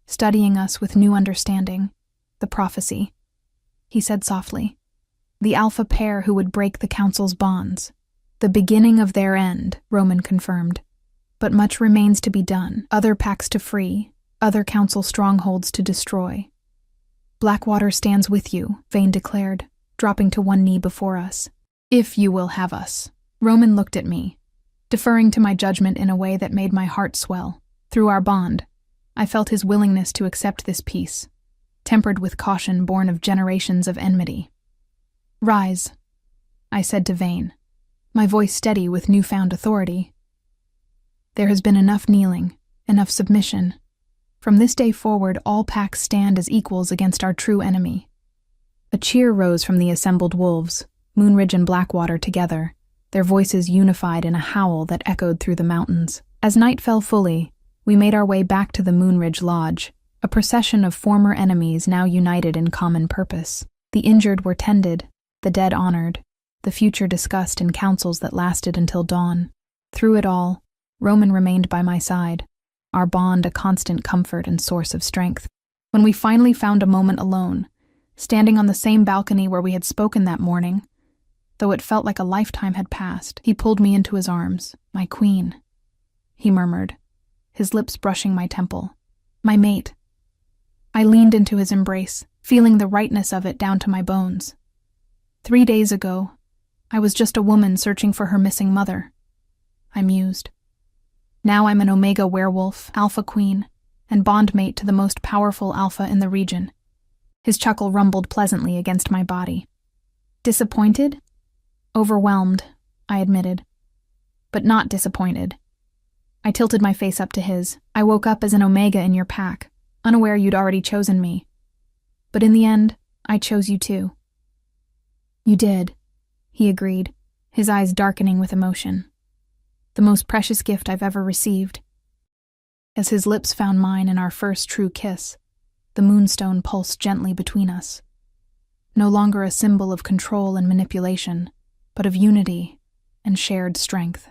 studying us with new understanding. "The prophecy," he said softly. "The alpha pair who would break the Council's bonds. The beginning of their end," Roman confirmed. "But much remains to be done. Other packs to free, other Council strongholds to destroy." "Blackwater stands with you," Vane declared, dropping to one knee before us. "If you will have us." Roman looked at me, deferring to my judgment in a way that made my heart swell. Through our bond, I felt his willingness to accept this peace, tempered with caution born of generations of enmity. "Rise," I said to Vane, my voice steady with newfound authority. "There has been enough kneeling, enough submission. From this day forward, all packs stand as equals against our true enemy." A cheer rose from the assembled wolves, Moonridge and Blackwater together, their voices unified in a howl that echoed through the mountains. As night fell fully, we made our way back to the Moonridge Lodge, a procession of former enemies now united in common purpose. The injured were tended, the dead honored, the future discussed in councils that lasted until dawn. Through it all, Roman remained by my side, our bond a constant comfort and source of strength. When we finally found a moment alone, standing on the same balcony where we had spoken that morning, though it felt like a lifetime had passed, he pulled me into his arms. "My queen," he murmured, his lips brushing my temple. "My mate." I leaned into his embrace, feeling the rightness of it down to my bones. 3 days ago, I was just a woman searching for her missing mother, I mused. Now I'm an Omega werewolf, alpha queen, and bondmate to the most powerful alpha in the region. His chuckle rumbled pleasantly against my body. "Disappointed?" "Overwhelmed," I admitted. "But not disappointed." I tilted my face up to his. "I woke up as an Omega in your pack, unaware you'd already chosen me. But in the end, I chose you too." "You did," he agreed, his eyes darkening with emotion. "The most precious gift I've ever received." As his lips found mine in our first true kiss, the moonstone pulsed gently between us. No longer a symbol of control and manipulation, but of unity and shared strength.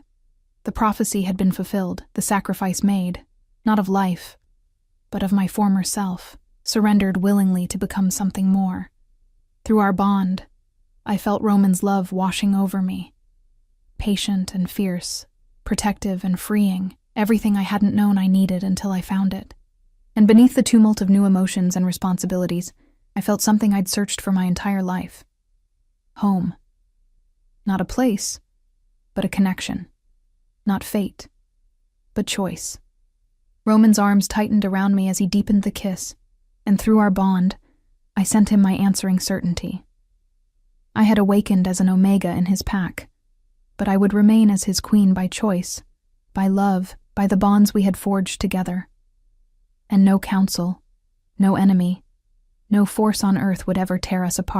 The prophecy had been fulfilled, the sacrifice made, not of life, but of my former self, surrendered willingly to become something more. Through our bond, I felt Roman's love washing over me. Patient and fierce, protective and freeing, everything I hadn't known I needed until I found it. And beneath the tumult of new emotions and responsibilities, I felt something I'd searched for my entire life. Home. Not a place, but a connection. Not fate, but choice. Roman's arms tightened around me as he deepened the kiss, and through our bond, I sent him my answering certainty. I had awakened as an Omega in his pack, but I would remain as his queen by choice, by love, by the bonds we had forged together. And no council, no enemy, no force on earth would ever tear us apart.